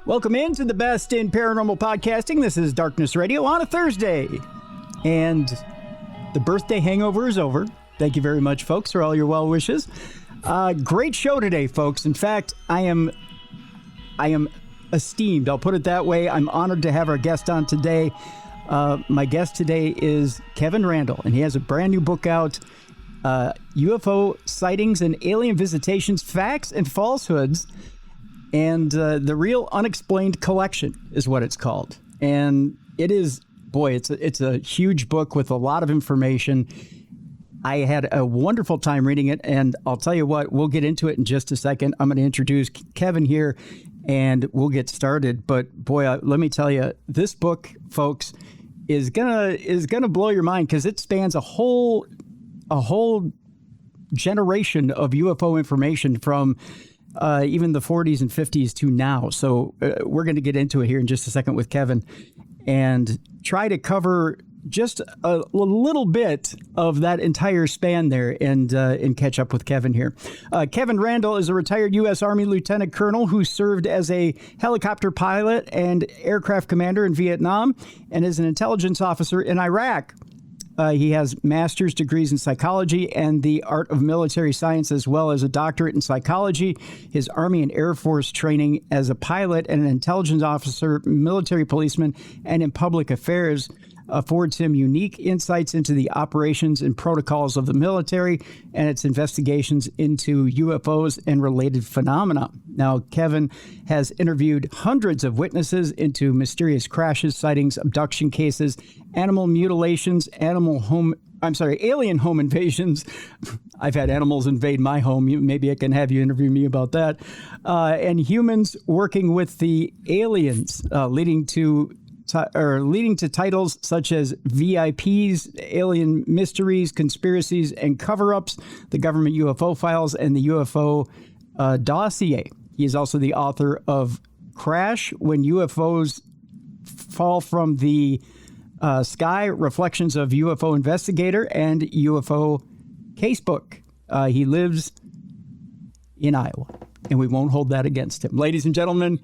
Welcome into the best in paranormal podcasting. This is Darkness Radio on a Thursday. And the birthday hangover is over. Thank you very much, folks, for all your well wishes. Great show today, folks. In fact, I am esteemed. I'll put it that way. I'm honored to have our guest on today. My guest today is Kevin Randle, and he has a brand new book out, UFO Sightings and Alien Visitations, Facts and Falsehoods. And the Real Unexplained Collection is what it's called. And it is, boy, it's a huge book with a lot of information. I had a wonderful time reading it, and I'll tell you what, we'll get into it in just a second. I'm going to introduce Kevin here, and we'll get started. But boy, let me tell you, this book, folks, is gonna blow your mind, because it spans a whole generation of UFO information from even the 40s and 50s to now. So we're going to get into it here in just a second with Kevin and try to cover just a little bit of that entire span there and catch up with Kevin here. Kevin Randle is a retired U.S. Army Lieutenant Colonel who served as a helicopter pilot and aircraft commander in Vietnam and is an intelligence officer in Iraq. He has master's degrees in psychology and the art of military science, as well as a doctorate in psychology. His Army and Air Force training as a pilot and an intelligence officer, military policeman, and in public affairs affords him unique insights into the operations and protocols of the military and its investigations into UFOs and related phenomena. Now, Kevin has interviewed hundreds of witnesses into mysterious crashes, sightings, abduction cases, animal mutilations, alien home invasions. I've had animals invade my home. Maybe I can have you interview me about that. And humans working with the aliens, leading to titles such as VIPs, Alien Mysteries, Conspiracies, and Cover-Ups, the Government UFO Files, and the UFO Dossier. He is also the author of Crash: When UFOs Fall from the Sky, Reflections of UFO Investigator, and UFO Casebook. He lives in Iowa, and we won't hold that against him. Ladies and gentlemen,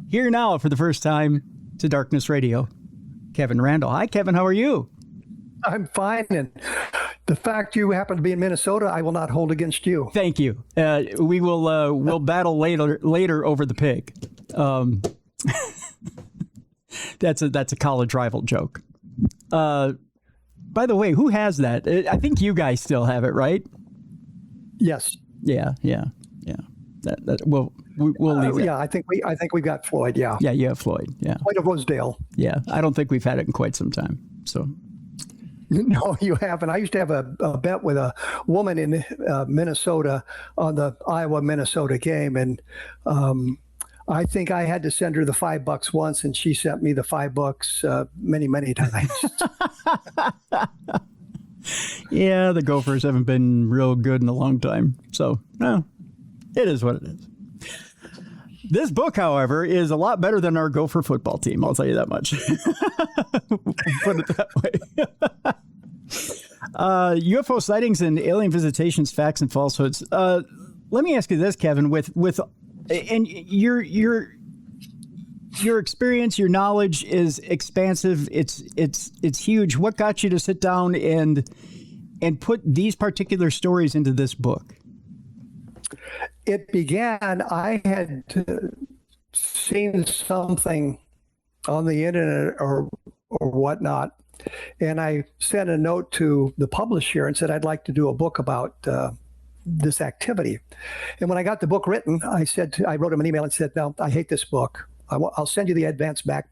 here now for the first time to Darkness Radio, Kevin Randle. Hi, Kevin. How are you? I'm fine. And the fact you happen to be in Minnesota, I will not hold against you. Thank you. We will we'll battle later over the pig. That's a college rival joke. By the way, who has that? I think you guys still have it, right? Yes. Yeah. We'll leave it. Yeah, I think we've got Floyd. Yeah. Yeah, you have Floyd. Yeah. Floyd of Rosedale. Yeah, I don't think we've had it in quite some time. So. No, you haven't. I used to have a bet with a woman in Minnesota on the Iowa-Minnesota game, and I think I had to send her the $5 once, and she sent me the $5 many times. Yeah, the Gophers haven't been real good in a long time. So, no, it is what it is. This book, however, is a lot better than our Gopher football team. I'll tell you that much. Put it that way. UFO Sightings and Alien Visitations, Facts and Falsehoods. Let me ask you this, Kevin, with and your experience, your knowledge is expansive. It's huge. What got you to sit down and put these particular stories into this book? It began, I had seen something on the internet or whatnot, and I sent a note to the publisher and said, I'd like to do a book about this activity. And when I got the book written, I wrote him an email and said, no, I hate this book. I'll send you the advance back.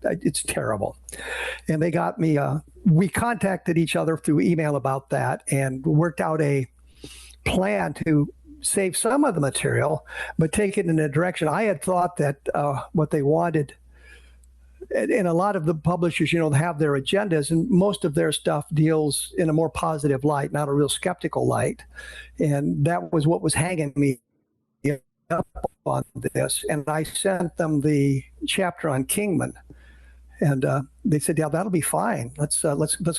It's terrible. And they got me, we contacted each other through email about that and worked out a plan to save some of the material, but take it in a direction. I had thought that what they wanted, and a lot of the publishers, have their agendas, and most of their stuff deals in a more positive light, not a real skeptical light. And that was what was hanging me up on this. And I sent them the chapter on Kingman, and they said, yeah, that'll be fine. Let's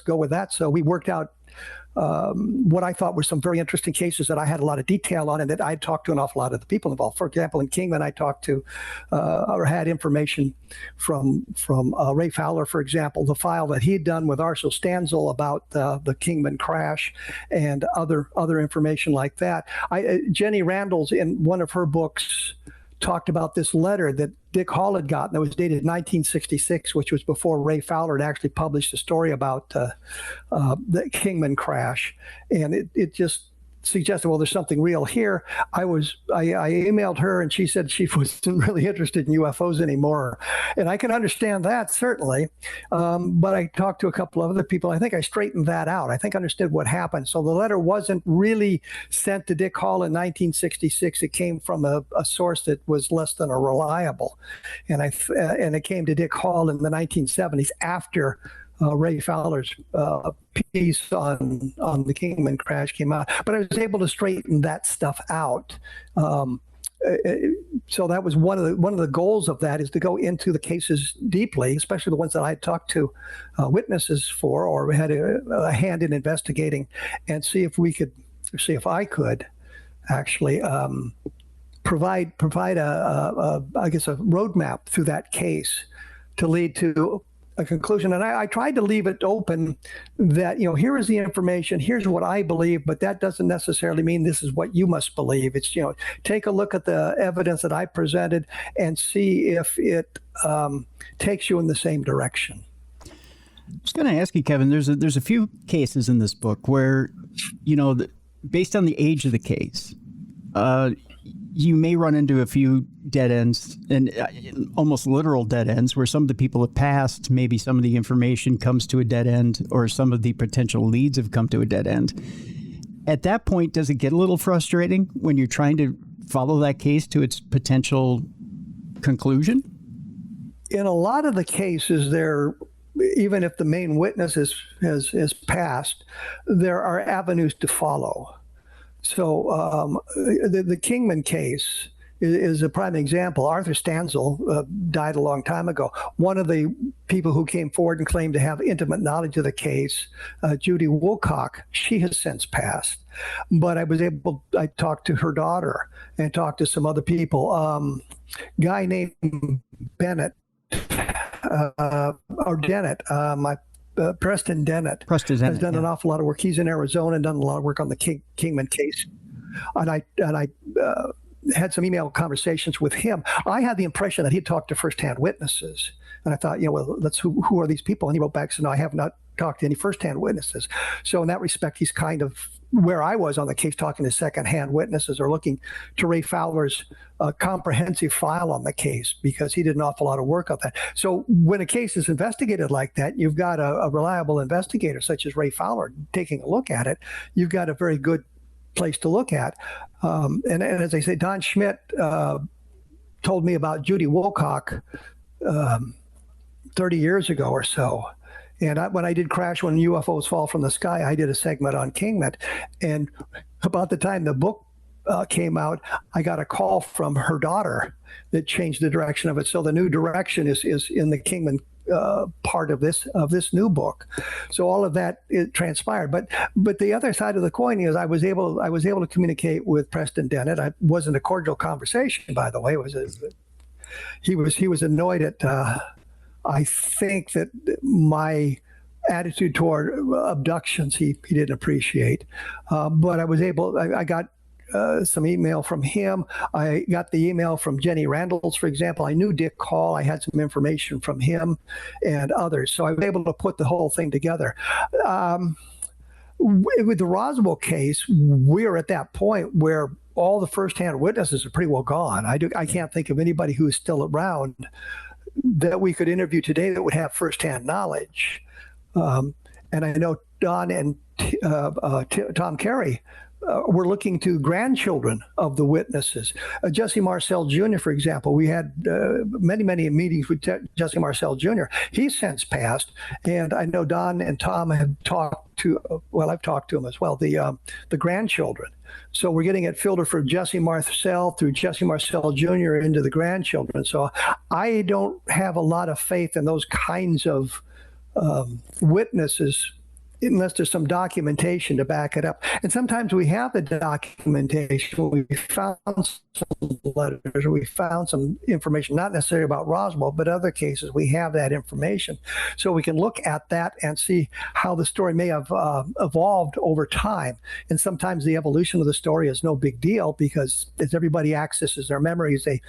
go with that. So we worked out what I thought were some very interesting cases that I had a lot of detail on and that I talked to an awful lot of the people involved. For example, in Kingman, I talked to or had information from Ray Fowler, for example, the file that he had done with Arcel Stanzel about the Kingman crash and other information like that. Jenny Randle's in one of her books talked about this letter that Dick Hall had gotten that was dated 1966, which was before Ray Fowler had actually published a story about the Kingman crash. And it just suggested, well, there's something real here. I emailed her and she said she wasn't really interested in UFOs anymore. And I can understand that, certainly. But I talked to a couple of other people. I think I straightened that out. I think I understood what happened. So the letter wasn't really sent to Dick Hall in 1966. It came from a source that was less than reliable. And it came to Dick Hall in the 1970s after Ray Fowler's piece on the Kingman crash came out, but I was able to straighten that stuff out. So that was one of the goals of that, is to go into the cases deeply, especially the ones that I had talked to witnesses for or had a hand in investigating, and see if I could actually provide a roadmap through that case to lead to a conclusion. And I tried to leave it open that, here is the information, here's what I believe, but that doesn't necessarily mean this is what you must believe. It's, take a look at the evidence that I presented and see if it takes you in the same direction. I was going to ask you, Kevin, there's a few cases in this book where, based on the age of the case, you may run into a few dead ends, and almost literal dead ends, where some of the people have passed, maybe some of the information comes to a dead end, or some of the potential leads have come to a dead end. At that point, does it get a little frustrating when you're trying to follow that case to its potential conclusion? In a lot of the cases, even if the main witness has passed, there are avenues to follow. So the Kingman case is a prime example. Arthur Stanzel died a long time ago. One of the people who came forward and claimed to have intimate knowledge of the case, Judy Woolcock, she has since passed. But I talked to her daughter and talked to some other people. Guy named Bennett, or Dennett, Preston Dennett has done an awful lot of work. He's in Arizona and done a lot of work on the Kingman case. And I had some email conversations with him. I had the impression that he'd talked to firsthand witnesses. And I thought, who are these people? And he wrote back, said, no, I have not talked to any firsthand witnesses. So in that respect, he's kind of where I was on the case, talking to secondhand witnesses or looking to Ray Fowler's comprehensive file on the case, because he did an awful lot of work on that. So when a case is investigated like that, you've got a reliable investigator such as Ray Fowler taking a look at it. You've got a very good place to look at. And as I say, Don Schmidt told me about Judy Woolcock 30 years ago or so. And when I did Crash When UFOs Fall from the Sky, I did a segment on Kingman. And about the time the book came out, I got a call from her daughter that changed the direction of it. So the new direction is in the Kingman part of this new book. So all of that transpired. But the other side of the coin is I was able to communicate with Preston Dennett. It wasn't a cordial conversation, by the way. He was annoyed at I think that my attitude toward abductions he didn't appreciate. But I got some email from him. I got the email from Jenny Randle's, for example. I knew Dick Hall. I had some information from him and others. So I was able to put the whole thing together. With the Roswell case, we're at that point where all the firsthand witnesses are pretty well gone. I can't think of anybody who is still around that we could interview today that would have firsthand knowledge. And I know Don and Tom Carey were looking to grandchildren of the witnesses. Jesse Marcel Jr., for example, we had many meetings with Jesse Marcel Jr. He's since passed, and I know Don and Tom have talked to, I've talked to him as well, the grandchildren. So we're getting it filtered from Jesse Marcel through Jesse Marcel Jr. into the grandchildren. So I don't have a lot of faith in those kinds of witnesses unless there's some documentation to back it up. And sometimes we have the documentation. We found some letters, or we found some information, not necessarily about Roswell, but other cases we have that information. So we can look at that and see how the story may have evolved over time. And sometimes the evolution of the story is no big deal, because as everybody accesses their memories, they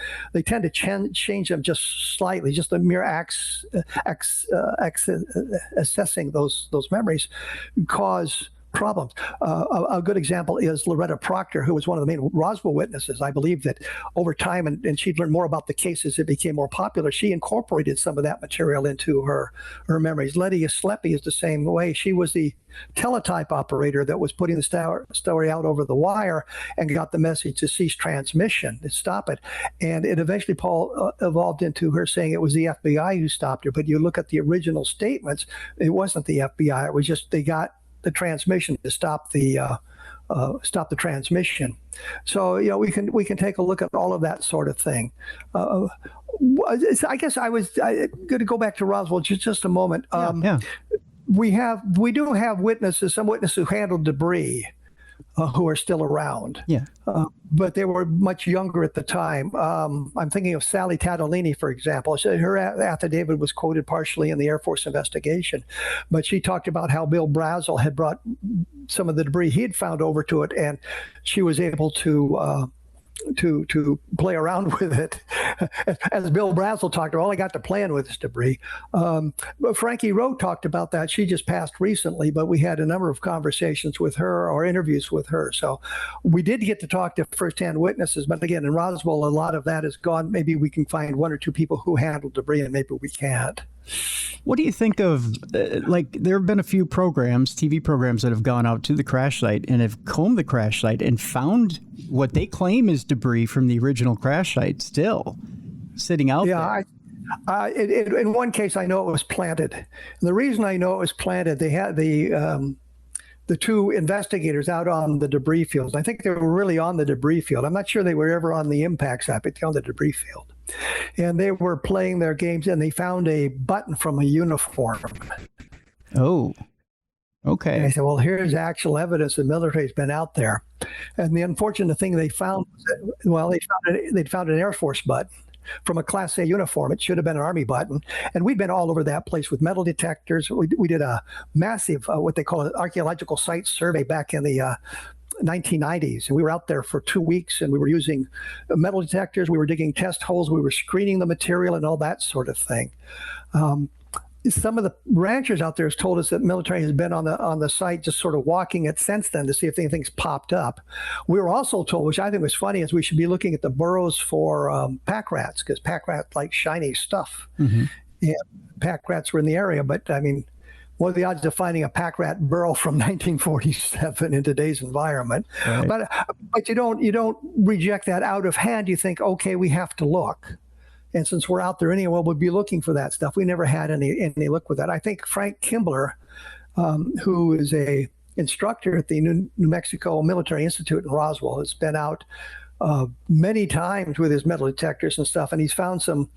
tend to change them just slightly. Just the mere accessing those memories cause problems. A good example is Loretta Proctor, who was one of the main Roswell witnesses. I believe that over time, and she'd learned more about the cases, it became more popular. She incorporated some of that material into her memories. Letty Asclepi is the same way. She was the teletype operator that was putting the story out over the wire and got the message to cease transmission, to stop it. And it eventually, Paul, evolved into her saying it was the FBI who stopped her. But you look at the original statements, it wasn't the FBI. It was just they got the transmission to stop the transmission. So we can take a look at all of that sort of thing. I guess I was going to go back to Roswell just a moment. We do have witnesses, some witnesses who handled debris, who are still around. Yeah. But they were much younger at the time. I'm thinking of Sally Tadolini, for example. Her affidavit was quoted partially in the Air Force investigation, but she talked about how Bill Brazel had brought some of the debris he had found over to it, and she was able to play around with it. As Bill Brazel talked about, all I got to plan with this debris. But Frankie Rowe talked about that. She just passed recently, but we had a number of conversations with her, or interviews with her. So we did get to talk to firsthand witnesses. But again, in Roswell, a lot of that is gone. Maybe we can find one or two people who handled debris, and maybe we can't. What do you think of, there have been a few TV programs that have gone out to the crash site and have combed the crash site and found what they claim is debris from the original crash site still sitting out there? In one case, I know it was planted. And the reason I know it was planted, they had the two investigators out on the debris fields. I think they were really on the debris field. I'm not sure they were ever on the impact site, but on the debris field. And they were playing their games, and they found a button from a uniform. Oh, okay. And I said, well, here's actual evidence the military's been out there. And the unfortunate thing they found was that, they'd found an Air Force button from a Class A uniform. It should have been an Army button. And we'd been all over that place with metal detectors. We did a massive, what they call an archaeological site survey back in the 1990s, and we were out there for 2 weeks, and we were using metal detectors, we were digging test holes, we were screening the material and all that sort of thing. Some of the ranchers out there has told us that military has been on the site just sort of walking it since then to see if anything's popped up. We were also told, which I think was funny, is we should be looking at the burrows for pack rats, because pack rats like shiny stuff. Mm-hmm. Yeah, pack rats were in the area, but I mean, what are the odds of finding a pack rat burrow from 1947 in today's environment? Right. But you don't reject that out of hand. You think, okay, we have to look. And since we're out there anyway, we'll be looking for that stuff. We never had any luck with that. I think Frank Kimbler, who is a instructor at the New Mexico Military Institute in Roswell, has been out many times with his metal detectors and stuff, and he's found some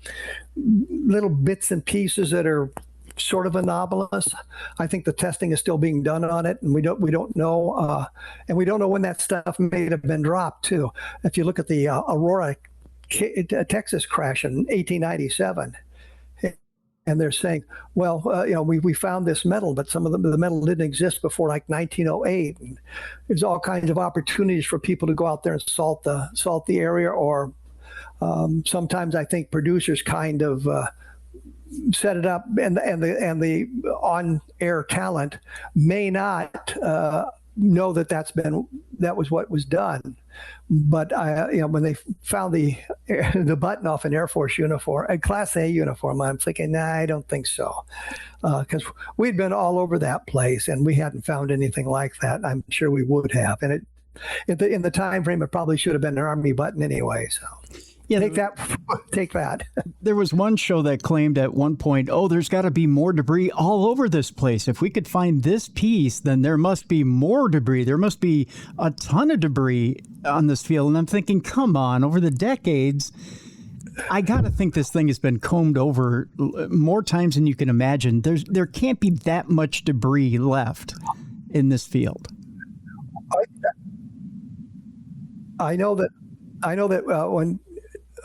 little bits and pieces that are sort of anomalous. I think the testing is still being done on it, and we don't know, and we don't know when that stuff may have been dropped too. If you look at the Aurora, Texas crash in 1897, and they're saying, well, we found this metal, but some of the metal didn't exist before like 1908. And there's all kinds of opportunities for people to go out there and salt the area, or sometimes I think producers kind of set it up, and the on-air talent may not know that was what was done. But when they found the button off an Air Force uniform, a Class A uniform, I'm thinking, nah, I don't think so, because we'd been all over that place and we hadn't found anything like that. I'm sure we would have, and in the time frame, it probably should have been an Army button anyway. So. Yeah, take that. There was one show that claimed at one point, there's got to be more debris all over this place. If we could find this piece, then there must be more debris. There must be a ton of debris on this field. And I'm thinking, come on, over the decades, I got to think this thing has been combed over more times than you can imagine. There can't be that much debris left in this field. I know that when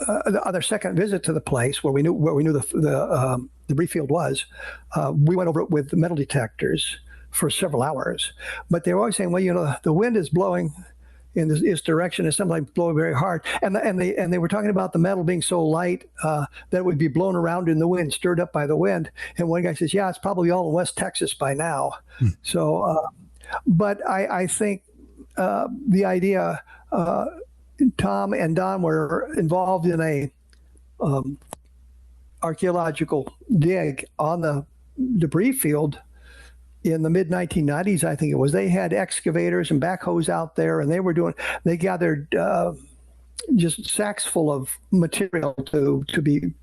on our second visit to the place where we knew the debris field was, we went over it with the metal detectors for several hours. But they were always saying, well, the wind is blowing in this direction, and sometimes blowing very hard. And they were talking about the metal being so light that it would be blown around in the wind, stirred up by the wind. And one guy says, yeah, it's probably all in West Texas by now. So, but I think the idea, Tom and Don were involved in a archaeological dig on the debris field in the mid 1990s, I think it was. They had excavators and backhoes out there, and they gathered just sacks full of material to be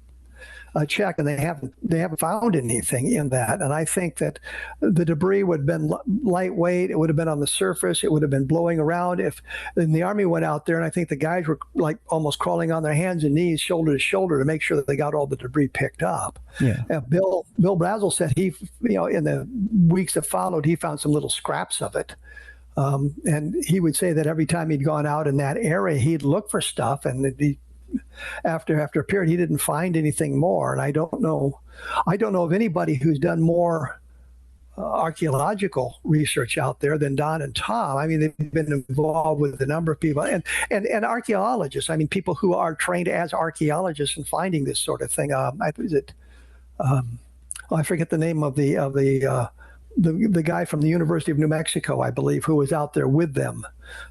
checked, and they haven't found anything in that. And I think that the debris would have been lightweight. It would have been on the surface. It would have been blowing around. And the Army went out there, and I think the guys were like almost crawling on their hands and knees, shoulder to shoulder, to make sure that they got all the debris picked up. Yeah. Bill Brazel said in the weeks that followed, he found some little scraps of it. And he would say that every time he'd gone out in that area, he'd look for stuff, and after a period, he didn't find anything more. And I don't know of anybody who's done more archaeological research out there than Don and Tom. I mean, they've been involved with a number of people, and archaeologists. I mean, people who are trained as archaeologists in finding this sort of thing. I forget the name of the guy from the University of New Mexico, I believe, who was out there with them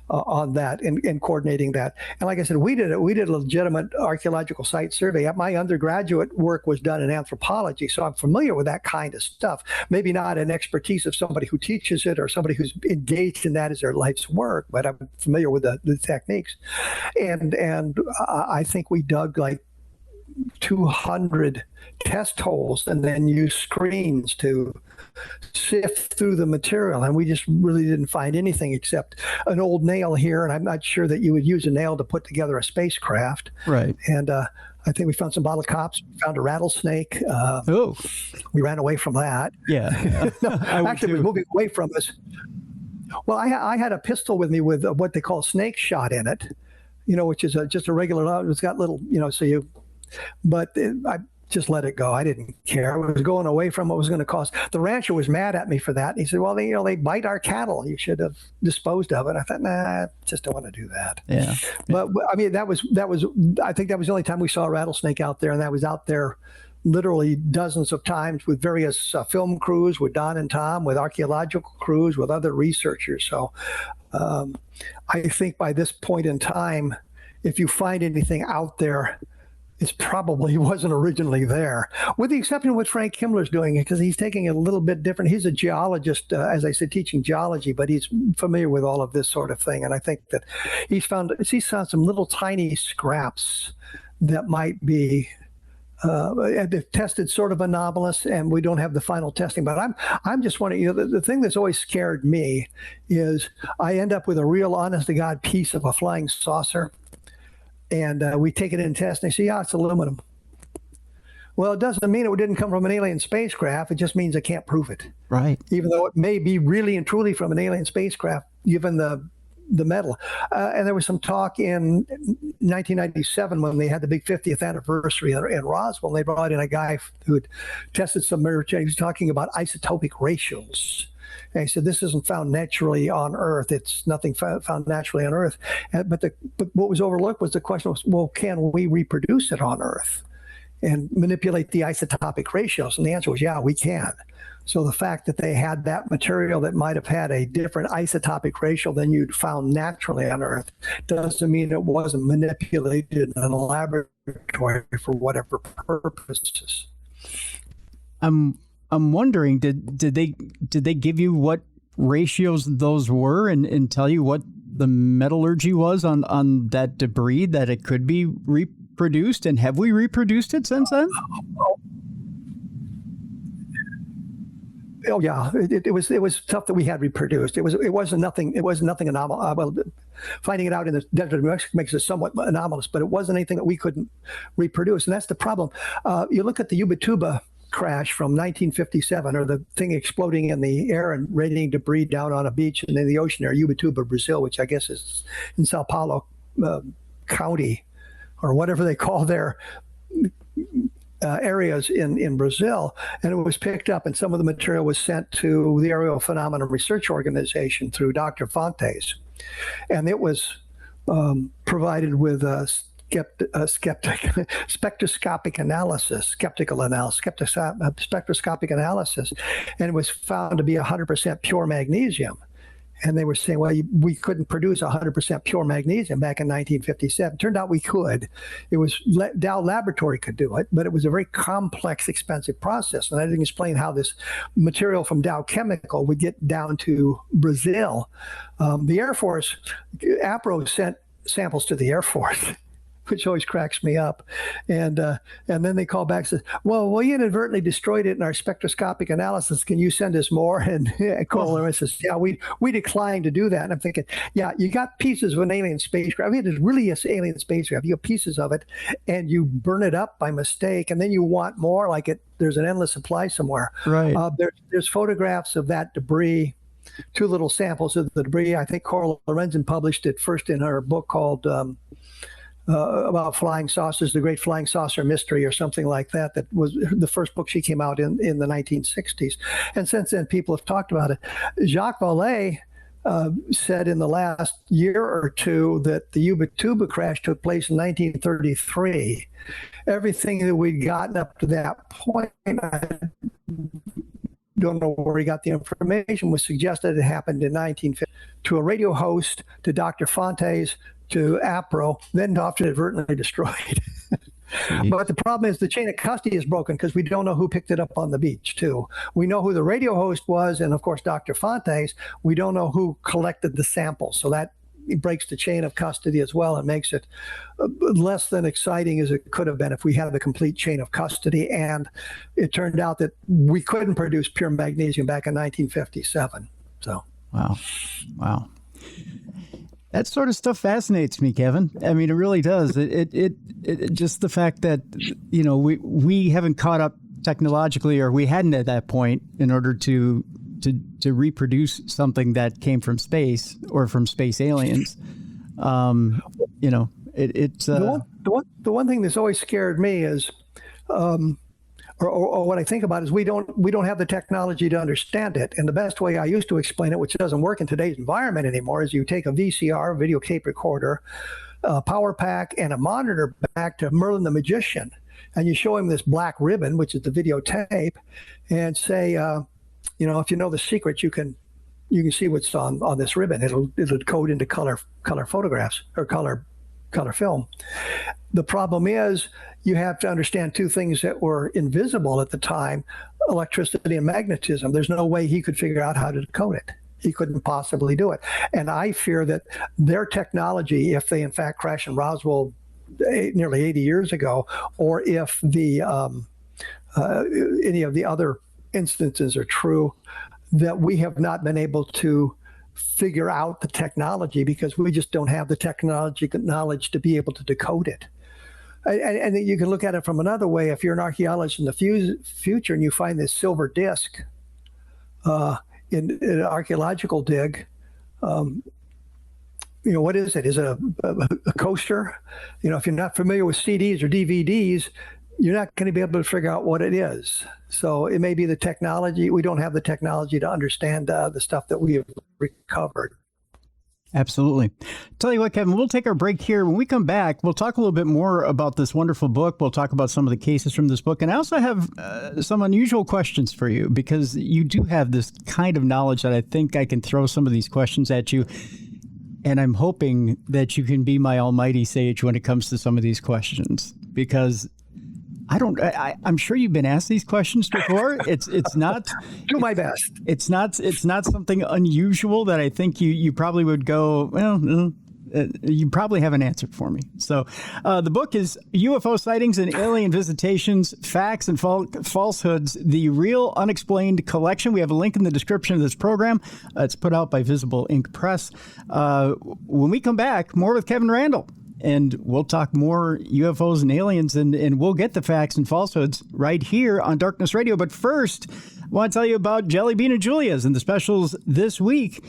on that and coordinating that. And like I said, we did a legitimate archaeological site survey. My undergraduate work was done in anthropology, so I'm familiar with that kind of stuff. Maybe not an expertise of somebody who teaches it or somebody who's engaged in that as their life's work, but I'm familiar with the techniques. And I think we dug like 200 test holes and then used screens to sift through the material, and we just really didn't find anything except an old nail here, and I'm not sure that you would use a nail to put together a spacecraft. Right. And I think we found some bottle caps, found a rattlesnake. We ran away from that. Yeah. No, actually, it was moving away from us. Well, I had a pistol with me with what they call snake shot in it, which is just a regular, it's got little, I just let it go. I didn't care. I was going away from what was going to cost. The rancher was mad at me for that. He said, well, they bite our cattle. You should have disposed of it. I thought, nah, I just don't want to do that. Yeah. But I mean, I think that was the only time we saw a rattlesnake out there. And that was out there literally dozens of times with various film crews, with Don and Tom, with archaeological crews, with other researchers. So I think by this point in time, if you find anything out there, it probably wasn't originally there, with the exception of what Frank Himmler's doing, because he's taking it a little bit different. He's a geologist, as I said, teaching geology, but he's familiar with all of this sort of thing. And I think that he's found some little tiny scraps that might be they've tested sort of anomalous, and we don't have the final testing. But I'm just wondering, the thing that's always scared me is I end up with a real honest to God piece of a flying saucer. And we take it in test, and they say, yeah, it's aluminum. Well, it doesn't mean it didn't come from an alien spacecraft. It just means I can't prove it. Right. Even though it may be really and truly from an alien spacecraft, given the metal. And there was some talk in 1997 when they had the big 50th anniversary in Roswell. They brought in a guy who had tested some material. He was talking about isotopic ratios. And he said, this isn't found naturally on Earth. It's nothing found naturally on Earth. But what was overlooked was the question was, well, can we reproduce it on Earth and manipulate the isotopic ratios? And the answer was, yeah, we can. So the fact that they had that material that might have had a different isotopic ratio than you'd found naturally on Earth doesn't mean it wasn't manipulated in a laboratory for whatever purposes. I'm wondering, did they give you what ratios those were and tell you what the metallurgy was on that debris that it could be reproduced? And have we reproduced it since then? Oh yeah, it was stuff that we had reproduced. It wasn't nothing anomalous. Well, finding it out in the desert of New Mexico makes it somewhat anomalous, but it wasn't anything that we couldn't reproduce, and that's the problem. You look at the Ubatuba crash from 1957, or the thing exploding in the air and radiating debris down on a beach and in the ocean there, Ubatuba, Brazil, which I guess is in Sao Paulo County, or whatever they call their areas in Brazil, and it was picked up, and some of the material was sent to the Aerial Phenomena Research Organization through Dr. Fontes, and it was provided with spectroscopic analysis, spectroscopic analysis, and it was found to be 100% pure magnesium. And they were saying, well, we couldn't produce 100% pure magnesium back in 1957. Turned out we could. It was Dow Laboratory could do it, but it was a very complex, expensive process. And I didn't explain how this material from Dow Chemical would get down to Brazil. The Air Force, APRO sent samples to the Air Force, which always cracks me up. And then they call back and say, well, we inadvertently destroyed it in our spectroscopic analysis. Can you send us more? And Coral says, yeah, we declined to do that. And I'm thinking, yeah, you got pieces of an alien spacecraft. I mean, it's really an alien spacecraft. You have pieces of it, and you burn it up by mistake, and then you want more, like there's an endless supply somewhere. Right. There's photographs of that debris, two little samples of the debris. I think Coral Lorenzen published it first in her book called about flying saucers, The Great Flying Saucer Mystery, or something like that. That was the first book she came out in the 1960s. And since then, people have talked about it. Jacques Vallée said in the last year or two that the Ubatuba crash took place in 1933. Everything that we'd gotten up to that point, I don't know where he got the information, was suggested it happened in 1950 to a radio host, to Dr. Fontes, to APRO, then often inadvertently destroyed. But the problem is the chain of custody is broken because we don't know who picked it up on the beach, too. We know who the radio host was, and of course, Dr. Fontes. We don't know who collected the samples. So that breaks the chain of custody as well and makes it less than exciting as it could have been if we had the complete chain of custody. And it turned out that we couldn't produce pure magnesium back in 1957. So, wow. That sort of stuff fascinates me, Kevin. I mean, it really does. It just the fact that, you know, we haven't caught up technologically, or we hadn't at that point, in order to reproduce something that came from space or from space aliens. You know, it's the one thing that's always scared me is, or what I think about is we don't have the technology to understand it. And the best way I used to explain it, which doesn't work in today's environment anymore, is you take a VCR, video tape recorder, a power pack, and a monitor back to Merlin the Magician, and you show him this black ribbon, which is the videotape, and say, you know, if you know the secret, you can see what's on this ribbon. It'll code into color photographs or color film. The problem is you have to understand two things that were invisible at the time: electricity and magnetism. There's no way he could figure out how to decode it. He couldn't possibly do it. And I fear that their technology, if they in fact crash in Roswell nearly 80 years ago, or if the any of the other instances are true, that we have not been able to figure out the technology because we just don't have the technology knowledge to be able to decode it. And you can look at it from another way. If you're an archaeologist in the future and you find this silver disc in an archaeological dig, you know, what is it? Is it a coaster? You know, if you're not familiar with CDs or DVDs, you're not going to be able to figure out what it is. So it may be the technology. We don't have the technology to understand the stuff that we have recovered. Absolutely. Tell you what, Kevin, we'll take our break here. When we come back, we'll talk a little bit more about this wonderful book. We'll talk about some of the cases from this book. And I also have some unusual questions for you, because you do have this kind of knowledge that I think I can throw some of these questions at you. And I'm hoping that you can be my almighty sage when it comes to some of these questions, because I'm sure you've been asked these questions before. It's not do my best. It's not something unusual that I think you probably would go, well, you probably have an answer for me. So the book is UFO Sightings and Alien Visitations, Facts and Falsehoods, the Real Unexplained Collection. We have a link in the description of this program. It's put out by Visible Ink Press. When we come back, more with Kevin Randle. And we'll talk more UFOs and aliens, and we'll get the facts and falsehoods right here on Darkness Radio. But first, I want to tell you about Jelly Bean and Julia's and the specials this week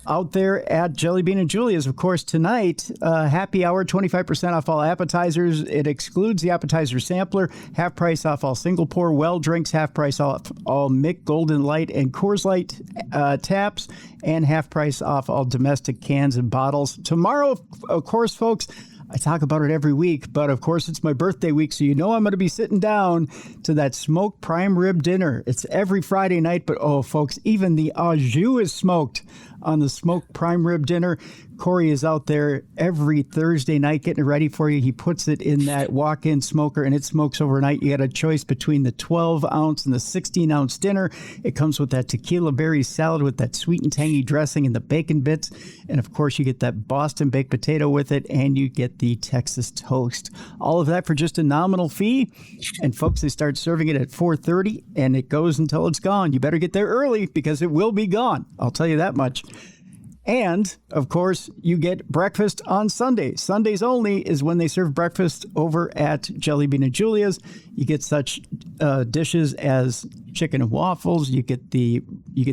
out there at Jelly Bean and Julia's. Of course, tonight, happy hour, 25% off all appetizers. It excludes the appetizer sampler, half price off all single pour well drinks, half price off all Mick Golden Light and Coors Light taps, and half price off all domestic cans and bottles. Tomorrow, of course, folks, I talk about it every week, but of course it's my birthday week, so you know I'm going to be sitting down to that smoked prime rib dinner. It's every Friday night, but oh, folks, even the au jus is smoked on the smoked prime rib dinner. Corey is out there every Thursday night getting it ready for you. He puts it in that walk-in smoker, and it smokes overnight. You got a choice between the 12-ounce and the 16-ounce dinner. It comes with that tequila berry salad with that sweet and tangy dressing and the bacon bits. And, of course, you get that Boston baked potato with it, and you get the Texas toast. All of that for just a nominal fee. And, folks, they start serving it at 4:30, and it goes until it's gone. You better get there early because it will be gone. I'll tell you that much. And, of course, you get breakfast on Sundays. Sundays only is when they serve breakfast over at Jelly Bean and Julia's. You get such dishes as chicken and waffles. You get the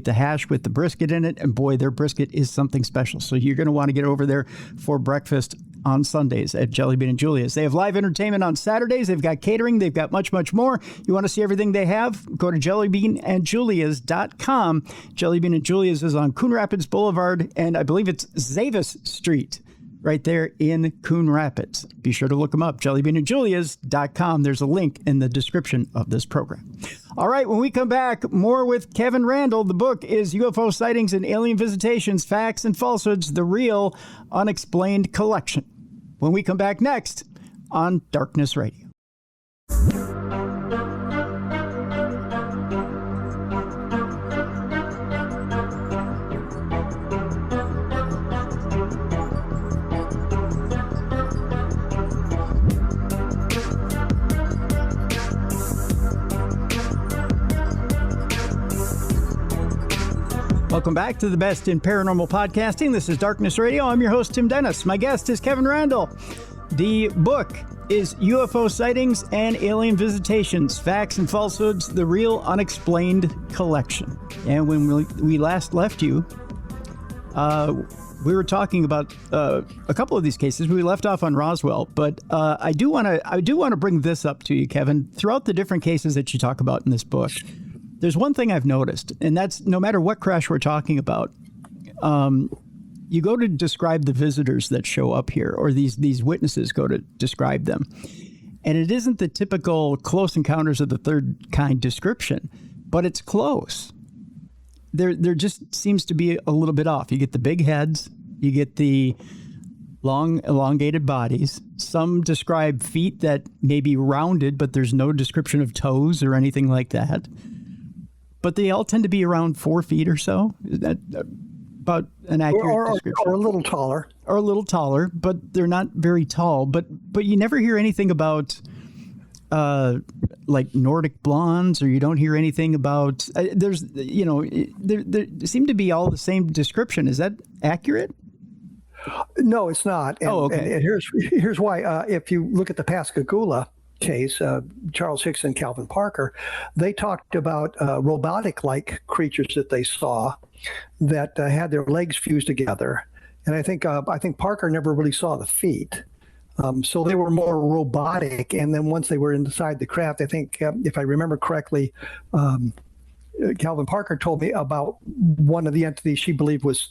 hash with the brisket in it. And, boy, their brisket is something special. So you're going to want to get over there for breakfast on Sundays at Jelly Bean and Julia's. They have live entertainment on Saturdays. They've got catering. They've got much, much more. You want to see everything they have? Go to jellybeanandjulias.com. Jelly Bean and Julia's is on Coon Rapids Boulevard, and I believe it's Zavis Street right there in Coon Rapids. Be sure to look them up, jellybeanandjulias.com. There's a link in the description of this program. All right, when we come back, more with Kevin Randle. The book is UFO Sightings and Alien Visitations, Facts and Falsehoods, the Real Unexplained Collection. When we come back next on Darkness Radio. Welcome back to the best in paranormal podcasting. This is Darkness Radio. I'm your host, Tim Dennis. My guest is Kevin Randle. The book is UFO Sightings and Alien Visitations, Facts and Falsehoods, the Real Unexplained Collection. And when we last left you, we were talking about a couple of these cases. We left off on Roswell, but I do want to bring this up to you, Kevin. Throughout the different cases that you talk about in this book, there's one thing I've noticed, and that's no matter what crash we're talking about, you go to describe the visitors that show up here, or these witnesses go to describe them, and it isn't the typical close encounters of the third kind description, but it's close. There just seems to be a little bit off. You get the big heads, you get the long, elongated bodies. Some describe feet that may be rounded, but there's no description of toes or anything like that. But they all tend to be around 4 feet or so. Is that about an accurate description? Or a little taller. Or a little taller, but they're not very tall. But you never hear anything about like Nordic blondes, or you don't hear anything about. There seem to be all the same description. Is that accurate? No, it's not. And, okay. And here's why. If you look at the Pascagoula case, Charles Hicks and Calvin Parker, they talked about robotic-like creatures that they saw that had their legs fused together. And I think Parker never really saw the feet. So they were more robotic. And then once they were inside the craft, I think, if I remember correctly, Calvin Parker told me about one of the entities he believed was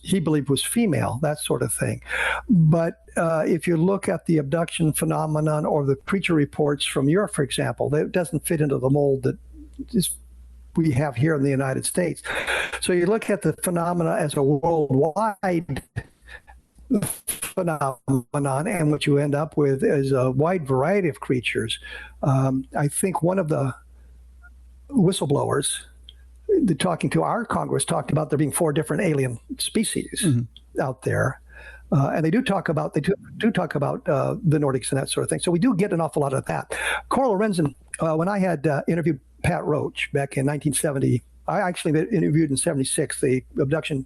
female, that sort of thing. But if you look at the abduction phenomenon or the creature reports from Europe, for example, that doesn't fit into the mold that we have here in the United States. So you look at the phenomena as a worldwide phenomenon, and what you end up with is a wide variety of creatures. I think one of the whistleblowers talking to our Congress talked about there being 4 different alien species out there. And they do talk about the Nordics and that sort of thing. So we do get an awful lot of that. Carl Lorenzen, when I had interviewed Pat Roach back in 1970, I actually interviewed in 76. The abduction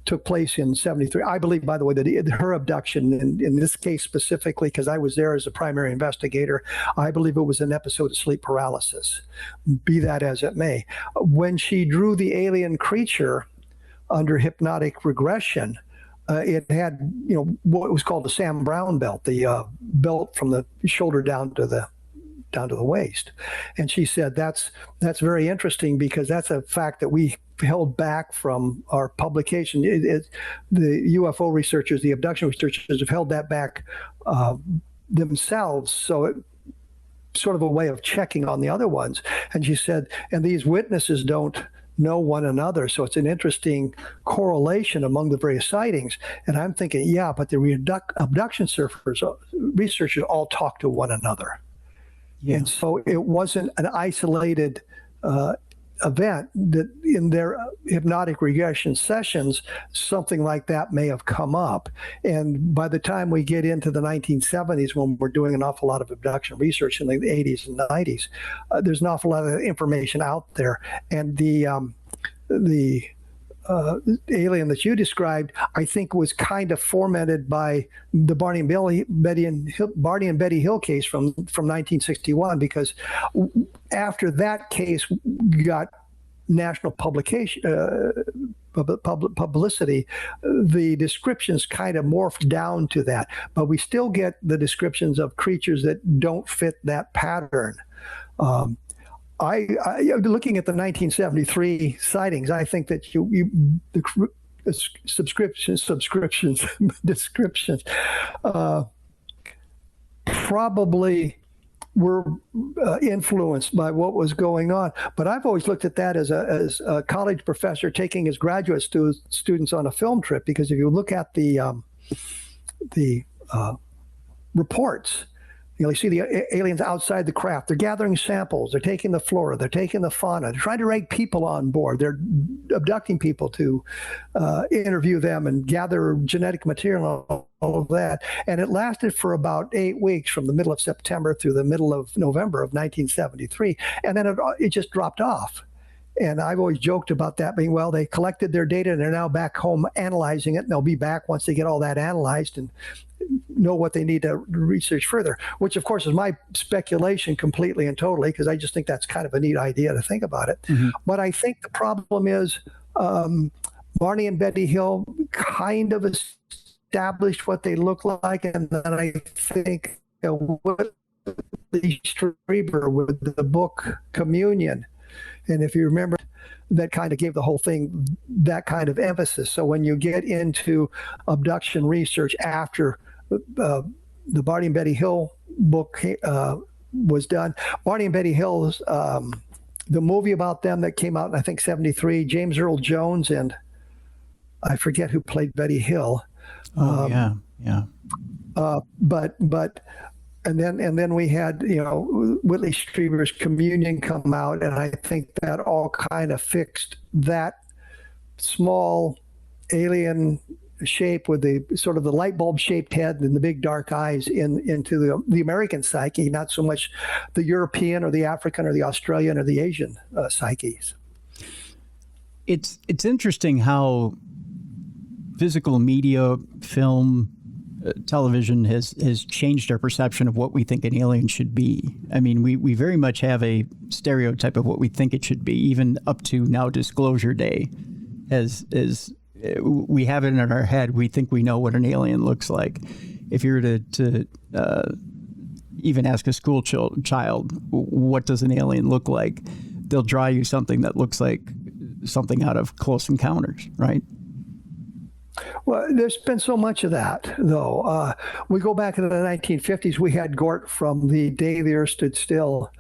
took place in 73. I believe, by the way, that her abduction, in this case specifically, because I was there as a primary investigator, I believe it was an episode of sleep paralysis. Be that as it may. When she drew the alien creature under hypnotic regression, it had, what was called the Sam Brown belt, the belt from the shoulder down to the waist. And she said that's very interesting because that's a fact that we held back from our publication. The UFO researchers, the abduction researchers have held that back themselves. So it sort of a way of checking on the other ones. And she said, and these witnesses don't know one another. So it's an interesting correlation among the various sightings. And I'm thinking, yeah, but the abduction researchers all talk to one another. Yeah. And so it wasn't an isolated event that in their hypnotic regression sessions, something like that may have come up. And by the time we get into the 1970s, when we're doing an awful lot of abduction research in the 80s and 90s, there's an awful lot of information out there. And the alien that you described, I think, was kind of fomented by the Barney and Betty Hill case from 1961, because after that case got national publication publicity, the descriptions kind of morphed down to that, but we still get the descriptions of creatures that don't fit that pattern. I looking at the 1973 sightings, I think that the descriptions probably were influenced by what was going on. But I've always looked at that as a college professor taking his graduate students on a film trip, because if you look at the reports, you see the aliens outside the craft. They're gathering samples. They're taking the flora. They're taking the fauna. They're trying to rake people on board. They're abducting people to interview them and gather genetic material and all of that. And it lasted for about 8 weeks, from the middle of September through the middle of November of 1973. And then it just dropped off. And I've always joked about that being, well, they collected their data and they're now back home analyzing it. And they'll be back once they get all that analyzed and know what they need to research further, which of course is my speculation completely and totally, because I just think that's kind of a neat idea to think about it. Mm-hmm. But I think the problem is Barney and Betty Hill kind of established what they look like. And then I think Whitley Strieber with the book Communion. And if you remember, that kind of gave the whole thing that kind of emphasis. So when you get into abduction research after the Barney and Betty Hill book was done, Barney and Betty Hill's, the movie about them that came out in, I think, 73, James Earl Jones, and I forget who played Betty Hill. Yeah. But And then we had, Whitley Strieber's Communion come out, and I think that all kind of fixed that small alien shape with the sort of the light bulb shaped head and the big dark eyes into the American psyche, not so much the European or the African or the Australian or the Asian psyches. It's interesting how physical media, film, television has changed our perception of what we think an alien should be. I mean, we very much have a stereotype of what we think it should be, even up to now Disclosure Day. As we have it in our head, we think we know what an alien looks like. If you were to even ask a school child, what does an alien look like? They'll draw you something that looks like something out of Close Encounters, right? Well, there's been so much of that, though. We go back into the 1950s. We had Gort from The Day the Earth Stood Still,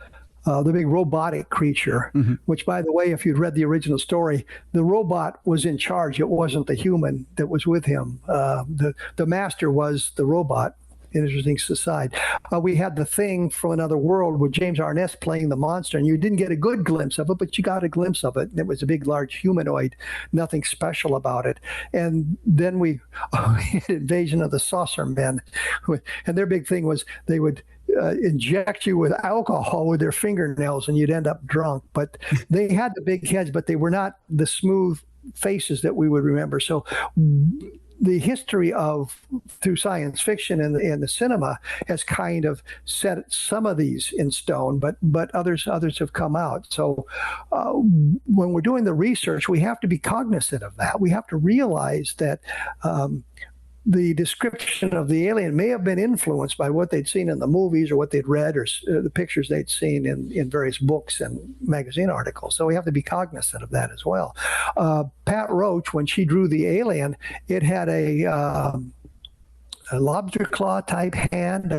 the big robotic creature, mm-hmm. which, by the way, if you'd read the original story, the robot was in charge. It wasn't the human that was with him. The master was the robot. interesting aside. We had The Thing from Another World with James Arness playing the monster, and you didn't get a good glimpse of it, but you got a glimpse of it. And it was a big, large humanoid, nothing special about it. And then we had Invasion of the Saucer Men, and their big thing was they would inject you with alcohol with their fingernails, and you'd end up drunk. But they had the big heads, but they were not the smooth faces that we would remember. So the history of through science fiction and the cinema has kind of set some of these in stone, but others have come out. So when we're doing the research, we have to be cognizant of that. We have to realize that the description of the alien may have been influenced by what they'd seen in the movies or what they'd read or the pictures they'd seen in various books and magazine articles. So we have to be cognizant of that as well. Pat Roach, when she drew the alien, it had a lobster claw type hand,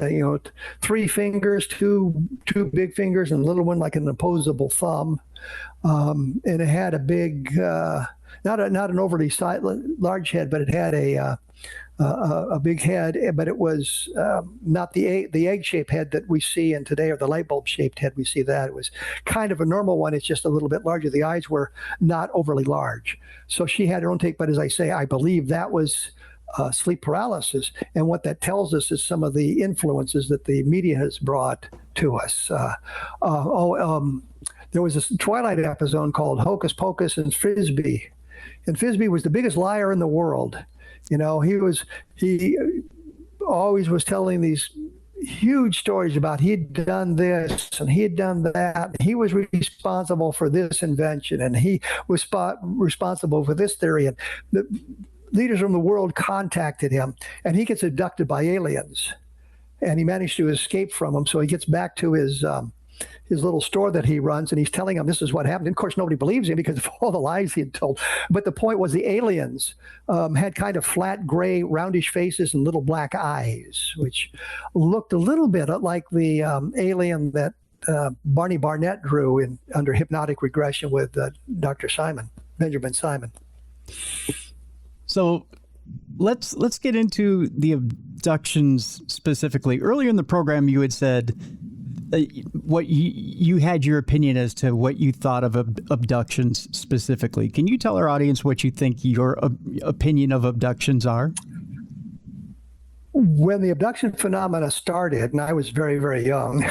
3 fingers, two big fingers, and a little one like an opposable thumb. And it had a big, not an overly large head, but it had a big head, but it was not the egg-shaped head that we see in today, or the light bulb-shaped head we see that. It was kind of a normal one. It's just a little bit larger. The eyes were not overly large. So she had her own take, but as I say, I believe that was sleep paralysis. And what that tells us is some of the influences that the media has brought to us. There was a Twilight episode called Hocus Pocus and Frisbee. And Frisbee was the biggest liar in the world. He always was telling these huge stories about he'd done this and he'd done that. He was responsible for this invention, and he was responsible for this theory. And the leaders from the world contacted him, and he gets abducted by aliens, and he managed to escape from them. So he gets back to his little store that he runs, and he's telling them this is what happened. And of course, nobody believes him because of all the lies he had told. But the point was the aliens had kind of flat, gray, roundish faces and little black eyes, which looked a little bit like the alien that Barney Barnett drew under hypnotic regression with Dr. Benjamin Simon. So let's get into the abductions specifically. Earlier in the program, you had said what you had your opinion as to what you thought of abductions specifically. Can you tell our audience what you think your opinion of abductions are? When the abduction phenomena started, and I was very, very young,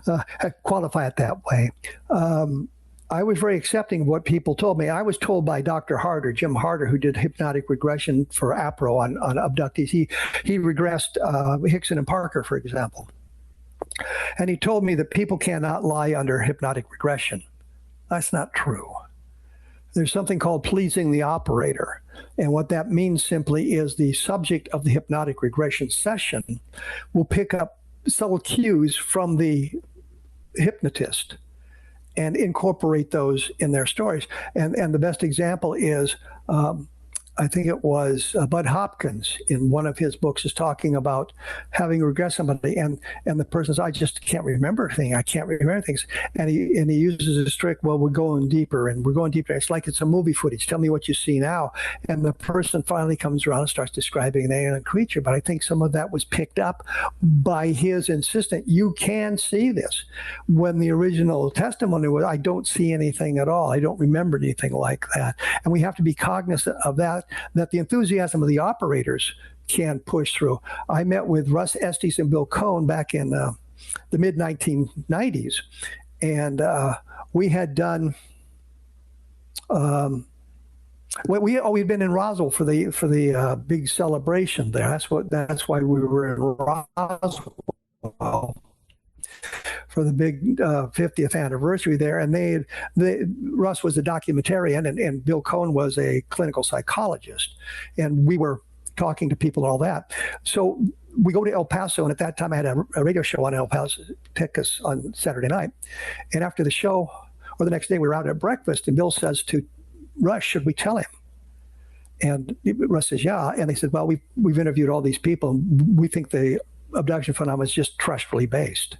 I qualify it that way. I was very accepting of what people told me. I was told by Dr. Harder, Jim Harder, who did hypnotic regression for APRO on abductees. He regressed Hickson and Parker, for example. And he told me that people cannot lie under hypnotic regression. That's not true. There's something called pleasing the operator. And what that means simply is the subject of the hypnotic regression session will pick up subtle cues from the hypnotist and incorporate those in their stories. And the best example is, I think it was Bud Hopkins in one of his books is talking about having regressed somebody, and the person says, I just can't remember anything. I can't remember things. And he uses this trick, well, we're going deeper and we're going deeper. It's like it's a movie footage. Tell me what you see now. And the person finally comes around and starts describing an alien creature. But I think some of that was picked up by his insistent, you can see this. When the original testimony was, I don't see anything at all. I don't remember anything like that. And we have to be cognizant of that the enthusiasm of the operators can push through. I met with Russ Estes and Bill Cohn back in the mid-1990s, and we had done we'd been in Roswell for the big celebration there. That's why we were in Roswell for the big 50th anniversary there. And Russ was a documentarian, and Bill Cohn was a clinical psychologist. And we were talking to people and all that. So we go to El Paso, and at that time I had a radio show on El Paso, Texas on Saturday night. And after the show, or the next day, we were out at breakfast, and Bill says to Russ, should we tell him? And Russ says, yeah. And they said, well, we've interviewed all these people, and we think the abduction phenomenon is just terrestrially based.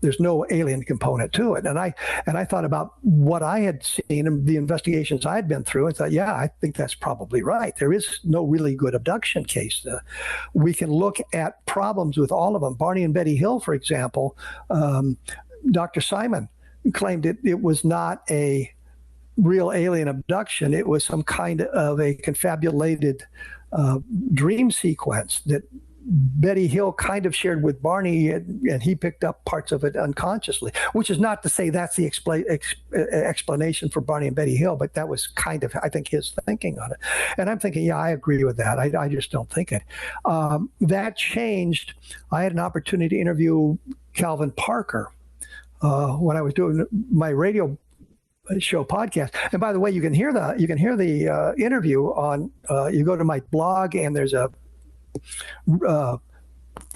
there's no alien component to it. And I thought about what I had seen and the investigations I had been through, and thought, yeah, I think that's probably right. There is no really good abduction case. We can look at problems with all of them. Barney and Betty Hill, for example, Dr. Simon claimed it was not a real alien abduction. It was some kind of a confabulated dream sequence that Betty Hill kind of shared with Barney, and he picked up parts of it unconsciously, which is not to say that's the explanation for Barney and Betty Hill, but that was kind of, I think, his thinking on it. And I'm thinking, yeah, I agree with that. I just don't think it. That changed. I had an opportunity to interview Calvin Parker when I was doing my radio show podcast. And by the way, you can hear the interview on. You go to my blog, and there's a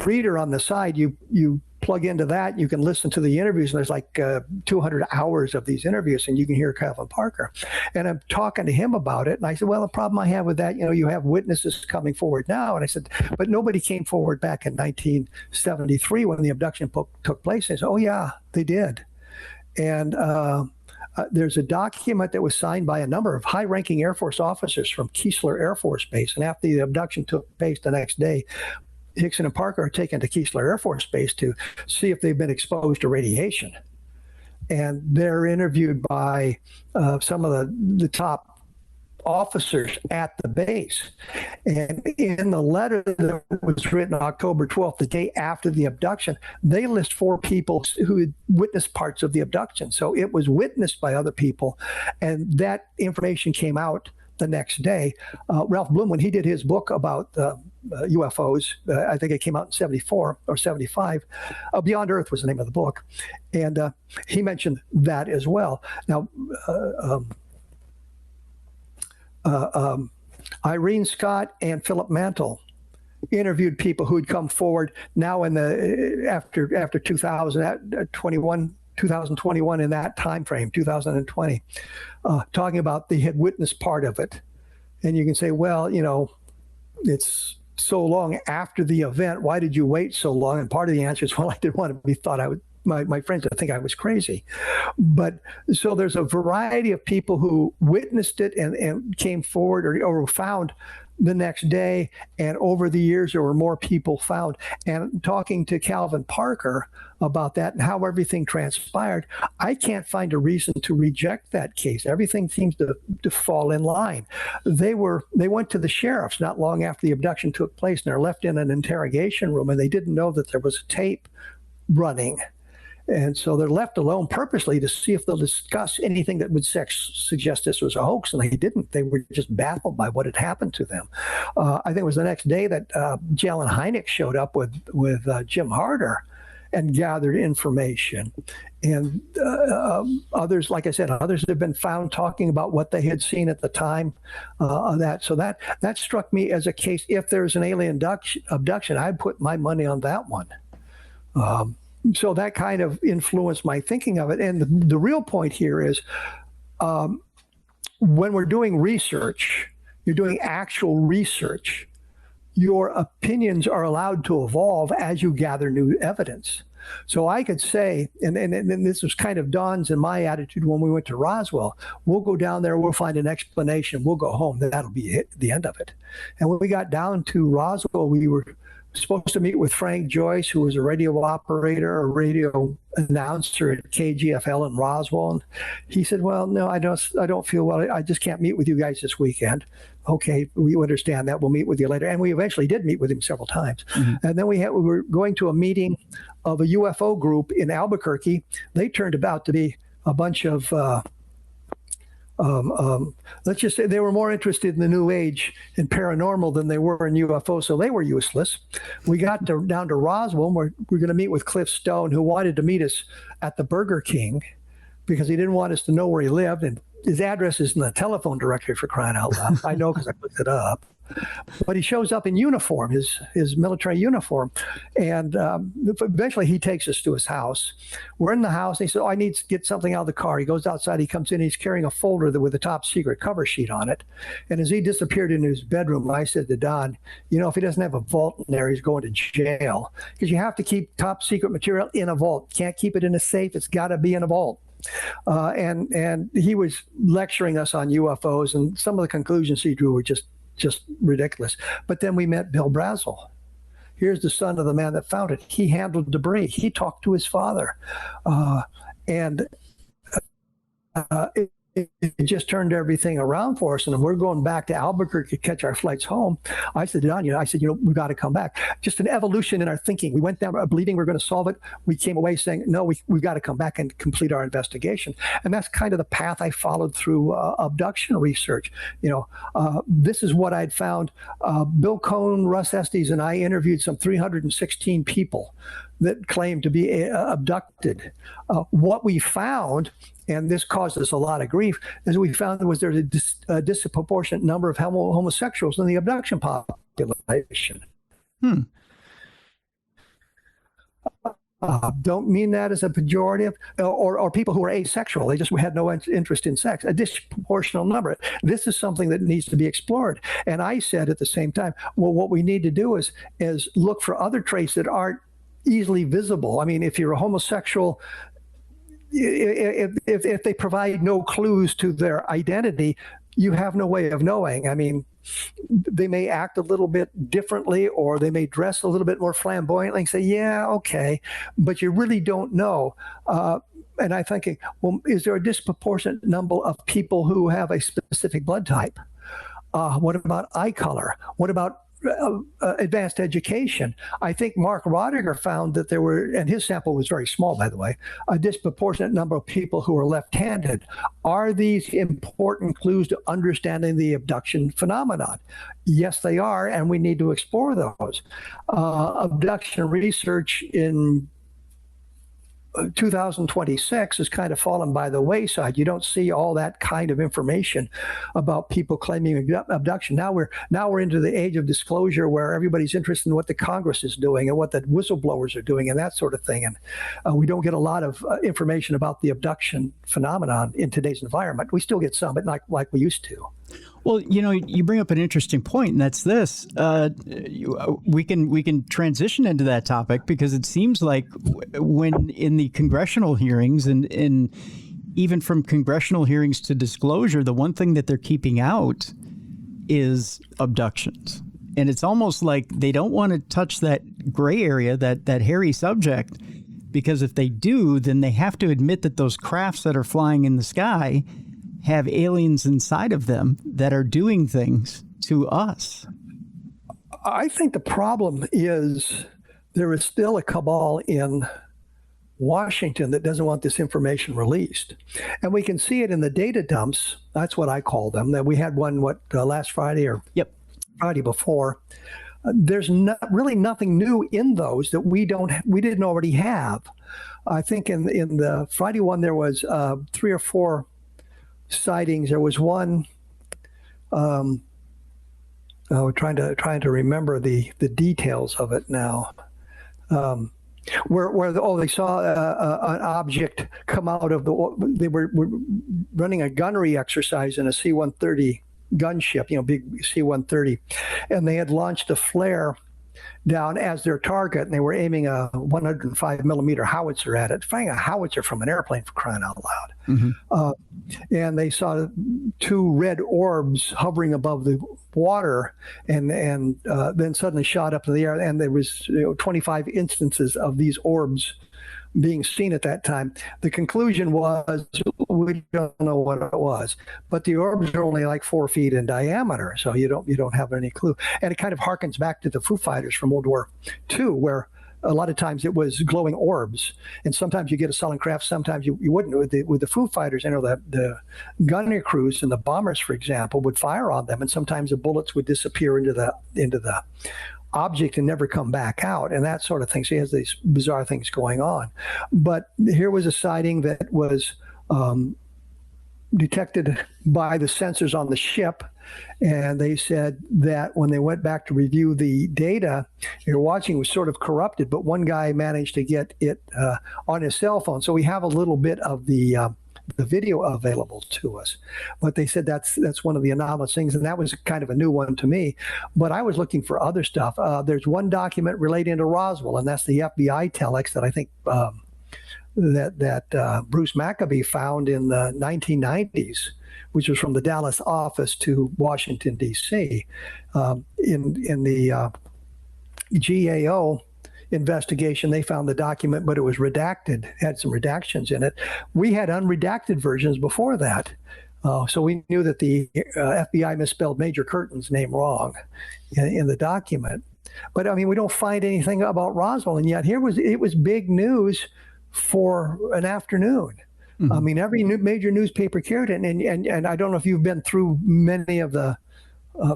reader on the side. You plug into that. You can listen to the interviews, and there's like 200 hours of these interviews, and you can hear Calvin Parker. And I'm talking to him about it, and I said, well, the problem I have with that, you have witnesses coming forward now. And I said, but nobody came forward back in 1973 when the abduction took place. And I said, oh yeah, they did. And there's a document that was signed by a number of high-ranking Air Force officers from Keesler Air Force Base. And after the abduction took place the next day, Hickson and Parker are taken to Keesler Air Force Base to see if they've been exposed to radiation. And they're interviewed by some of the top officers at the base. And in the letter that was written October 12th, the day after the abduction, they list 4 people who had witnessed parts of the abduction. So it was witnessed by other people. And that information came out the next day. Ralph Bloom, when he did his book about UFOs, I think it came out in 74 or 75, Beyond Earth was the name of the book. And he mentioned that as well. Now, Irene Scott and Philip Mantle interviewed people who'd come forward now in the after 2021 in that time frame, 2020, talking about they had witnessed part of it. And you can say, well, it's so long after the event. Why did you wait so long? And part of the answer is, well, I didn't want to be thought my friends would think I was crazy. But so there's a variety of people who witnessed it and came forward or found the next day. And over the years, there were more people found. And talking to Calvin Parker about that and how everything transpired, I can't find a reason to reject that case. Everything seems to fall in line. They went to the sheriff's not long after the abduction took place, and they're left in an interrogation room, and they didn't know that there was a tape running. And so they're left alone purposely to see if they'll discuss anything that would suggest this was a hoax, and they didn't. They were just baffled by what had happened to them. I think it was the next day that Jalen Hynek showed up with Jim Harder and gathered information. And others, like I said, others have been found talking about what they had seen at the time of that. So that struck me as a case. If there's an alien abduction, I'd put my money on that one. So that kind of influenced my thinking of it. And the real point here is when we're doing research, you're doing actual research, your opinions are allowed to evolve as you gather new evidence. So I could say, and this was kind of Don's and my attitude when we went to Roswell, we'll go down there, we'll find an explanation, we'll go home, that'll be it, the end of it. And when we got down to Roswell, we were supposed to meet with Frank Joyce, who was a radio operator, a radio announcer at KGFL in Roswell. And he said, well, no, I don't feel well. I just can't meet with you guys this weekend. Okay, we understand that. We'll meet with you later. And we eventually did meet with him several times. Mm-hmm. And then we were going to a meeting of a UFO group in Albuquerque. They turned out to be a bunch of let's just say they were more interested in the New Age and paranormal than they were in UFO, so they were useless. We got down to Roswell, and we're going to meet with Cliff Stone, who wanted to meet us at the Burger King because he didn't want us to know where he lived, and his address is in the telephone directory, for crying out loud. I know because I looked it up. But he shows up in uniform, his military uniform. And eventually he takes us to his house. We're in the house. And he said, I need to get something out of the car. He goes outside. He comes in. He's carrying a folder with a top secret cover sheet on it. And as he disappeared into his bedroom, I said to Don, if he doesn't have a vault in there, he's going to jail. Because you have to keep top secret material in a vault. Can't keep it in a safe. It's got to be in a vault. And he was lecturing us on UFOs, and some of the conclusions he drew were just ridiculous. But then we met Bill Brazel. Here's the son of the man that found it. He handled debris. He talked to his father. It just turned everything around for us. And we're going back to Albuquerque to catch our flights home. I said, Don, we've got to come back. Just an evolution in our thinking. We went down believing we're going to solve it. We came away saying, no, we've got to come back and complete our investigation. And that's kind of the path I followed through abduction research. This is what I'd found. Bill Cohn, Russ Estes, and I interviewed some 316 people that claimed to be abducted. What we found, and this caused us a lot of grief, is we found there's a disproportionate number of homosexuals in the abduction population. Don't mean that as a pejorative, or people who are asexual. They just had no interest in sex. A disproportionate number. This is something that needs to be explored. And I said at the same time, well, what we need to do is look for other traits that aren't easily visible. I mean, if you're a homosexual, if they provide no clues to their identity, you have no way of knowing. I mean, they may act a little bit differently, or they may dress a little bit more flamboyantly and say, yeah, okay, but you really don't know. And I'm thinking, well, is there a disproportionate number of people who have a specific blood type? What about eye color? What about advanced education? I think Mark Rodiger found that there were, and his sample was very small, by the way, a disproportionate number of people who are left-handed. Are these important clues to understanding the abduction phenomenon? Yes, they are, and we need to explore those. Abduction research in 2026 has kind of fallen by the wayside. You don't see all that kind of information about people claiming abduction. Now we're into the age of disclosure, where everybody's interested in what the Congress is doing and what the whistleblowers are doing and that sort of thing. And we don't get a lot of information about the abduction phenomenon in today's environment. We still get some, but not like we used to. Well, you bring up an interesting point, and that's this. We can transition into that topic, because it seems like when in the congressional hearings and even from congressional hearings to disclosure, the one thing that they're keeping out is abductions. And it's almost like they don't want to touch that gray area, that hairy subject, because if they do, then they have to admit that those crafts that are flying in the sky have aliens inside of them that are doing things to us. I think the problem is there is still a cabal in Washington that doesn't want this information released. And we can see it in the data dumps. That's what I call them. That we had one, last Friday or Friday before. There's really nothing new in those that we didn't already have. I think in the Friday one, there was 3 or 4 sightings. There was one. Trying to remember the details of it now. Where they saw an object come out of they were running a gunnery exercise in a C-130 gunship, big C-130, and they had launched a flare down as their target, and they were aiming a 105 millimeter howitzer at it, firing a howitzer from an airplane, for crying out loud. Mm-hmm. And they saw 2 red orbs hovering above the water, and then suddenly shot up in the air. And there was 25 instances of these orbs being seen at that time. The conclusion was, we don't know what it was, but the orbs are only like 4 feet in diameter, so you don't have any clue. And it kind of harkens back to the Foo Fighters from World War II, where a lot of times it was glowing orbs, and sometimes you get a solid craft, sometimes you wouldn't. With the Foo Fighters, the gunner crews and the bombers, for example, would fire on them, and sometimes the bullets would disappear into the object and never come back out, and that sort of thing. So he has these bizarre things going on. But here was a sighting that was detected by the sensors on the ship. And they said that when they went back to review the data, you're watching was sort of corrupted, but one guy managed to get it on his cell phone. So we have a little bit of the video available to us. But they said that's one of the anomalous things, and that was kind of a new one to me. But I was looking for other stuff. There's one document relating to Roswell, and that's the FBI telex that I think that Bruce Maccabee found in the 1990s, which was from the Dallas office to Washington, D.C. In the GAO investigation, they found the document, but it was redacted, had some redactions in it. We had unredacted versions before that. So we knew that the FBI misspelled Major Curtin's name wrong in the document. But I mean, we don't find anything about Roswell, and yet it was big news for an afternoon. Mm-hmm. I mean, every major newspaper carried it, and I don't know if you've been through many of the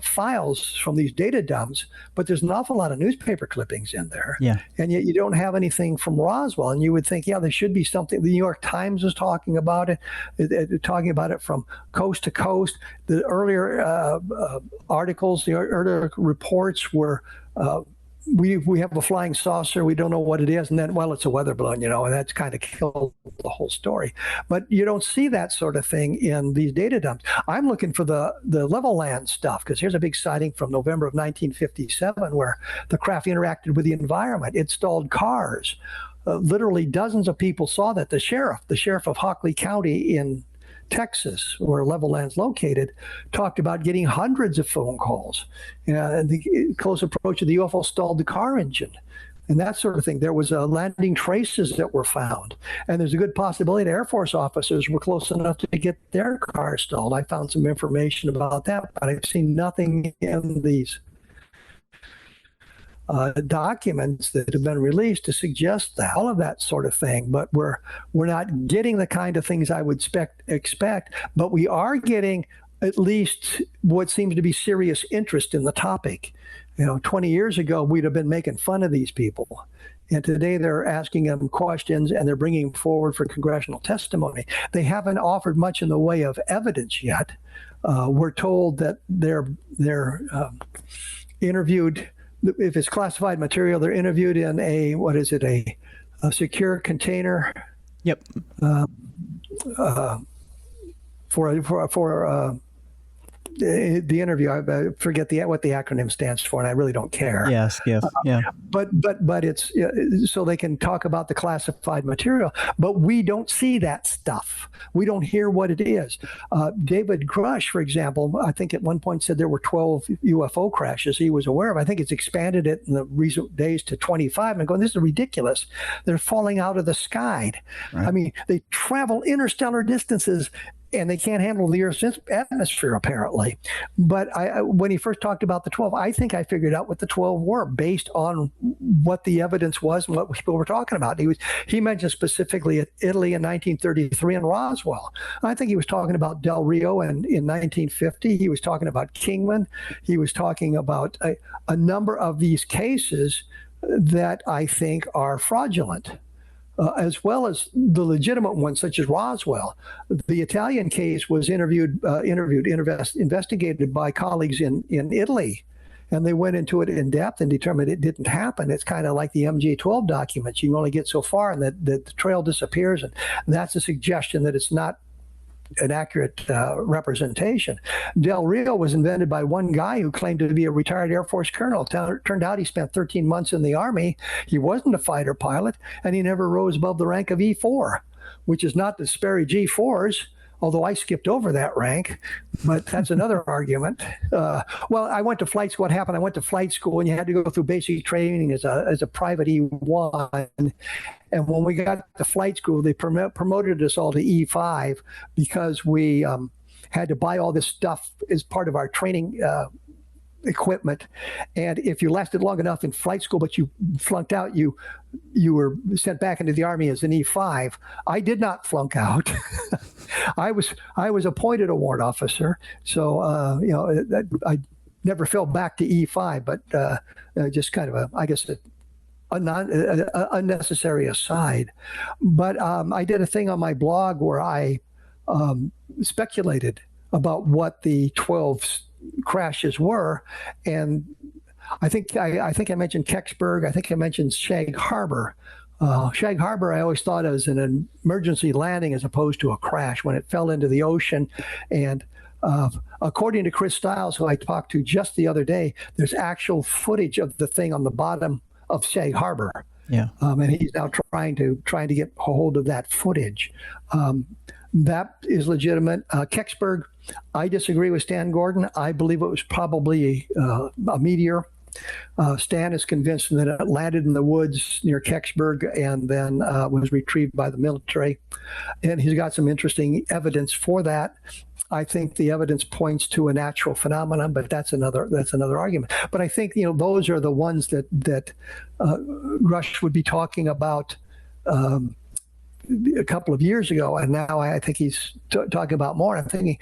files from these data dumps, but there's an awful lot of newspaper clippings in there. Yeah. And yet you don't have anything from Roswell, and you would think, yeah, there should be something. The New York Times was talking about it from coast to coast. The earlier articles, the earlier reports were we have a flying saucer, we don't know what it is, and then, well, it's a weather balloon, and that's kind of killed the whole story. But you don't see that sort of thing in these data dumps. I'm looking for the level land stuff, because here's a big sighting from November of 1957 where the craft interacted with the environment. It stalled cars. Literally dozens of people saw that. The sheriff of Hockley County in Texas, where level land's located, talked about getting hundreds of phone calls. And the close approach of the UFO stalled the car engine and that sort of thing. There was landing traces that were found. And there's a good possibility that Air Force officers were close enough to get their car stalled. I found some information about that, but I've seen nothing in these documents that have been released to suggest that, all of that sort of thing. But we're not getting the kind of things I would expect, but we are getting at least what seems to be serious interest in the topic. 20 years ago, we'd have been making fun of these people. And today they're asking them questions and they're bringing forward for congressional testimony. They haven't offered much in the way of evidence yet. We're told that they're interviewed. If it's classified material, they're interviewed in a secure container. Yep. For the interview, I forget what the acronym stands for, and I really don't care. Yes. Yeah. But it's so they can talk about the classified material, but we don't see that stuff. We don't hear what it is. David Grush, for example, I think at one point said there were 12 UFO crashes he was aware of. I think it's expanded it in the recent days to 25. And I'm going, this is ridiculous. They're falling out of the sky. Right. I mean, they travel interstellar distances, and they can't handle the Earth's atmosphere, apparently. But when he first talked about the 12, I think I figured out what the 12 were based on what the evidence was and what people were talking about. He mentioned specifically Italy in 1933 and Roswell. I think he was talking about Del Rio in 1950. He was talking about Kingman. He was talking about a number of these cases that I think are fraudulent. As well as the legitimate ones, such as Roswell. The Italian case was investigated by colleagues in Italy, and they went into it in depth and determined it didn't happen. It's kind of like the MJ12 documents. You only get so far, and the trail disappears, and that's a suggestion that it's not an accurate representation. Del Rio was invented by one guy who claimed to be a retired Air Force colonel. Turned out he spent 13 months in the Army. He wasn't a fighter pilot, and he never rose above the rank of E4, which is not to disparage G4s, although I skipped over that rank, but that's another argument. Well, I went to flight school. What happened? I went to flight school, and you had to go through basic training as a private E1. And when we got to flight school, they promoted us all to E5 because we had to buy all this stuff as part of our training equipment. And if you lasted long enough in flight school, but you flunked out, you were sent back into the Army as an E5. I did not flunk out. I was appointed a warrant officer, so I never fell back to E5. But just kind of unnecessary aside. But I did a thing on my blog where I speculated about what the 12 crashes were, and I think I mentioned Kecksburg. I think I mentioned Shag Harbor. Shag Harbor, I always thought as an emergency landing as opposed to a crash when it fell into the ocean. And according to Chris Stiles, who I talked to just the other day, there's actual footage of the thing on the bottom of Shag Harbor. Yeah. And he's now trying to get hold of that footage. That is legitimate. Kecksburg, I disagree with Stan Gordon. I believe it was probably a meteor. Stan is convinced that it landed in the woods near Kecksburg and then was retrieved by the military. And he's got some interesting evidence for that. I think the evidence points to a natural phenomenon, but that's another argument. But I think those are the ones that Rush would be talking about a couple of years ago, and now I think he's talking about more. I'm thinking,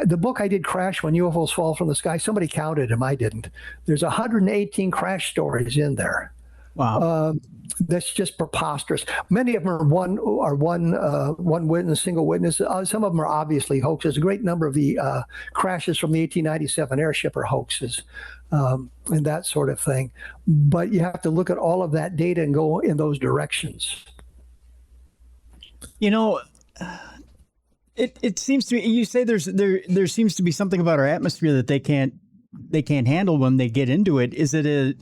the book I did, Crash When UFOs Fall from the Sky, somebody counted them, I didn't. There's 118 crash stories in there. Wow. That's just preposterous. Many of them are one witness, single witness. Some of them are obviously hoaxes. A great number of the crashes from the 1897 airship are hoaxes, and that sort of thing. But you have to look at all of that data and go in those directions. It seems to me, you say there seems to be something about our atmosphere that they can't handle when they get into it. Is it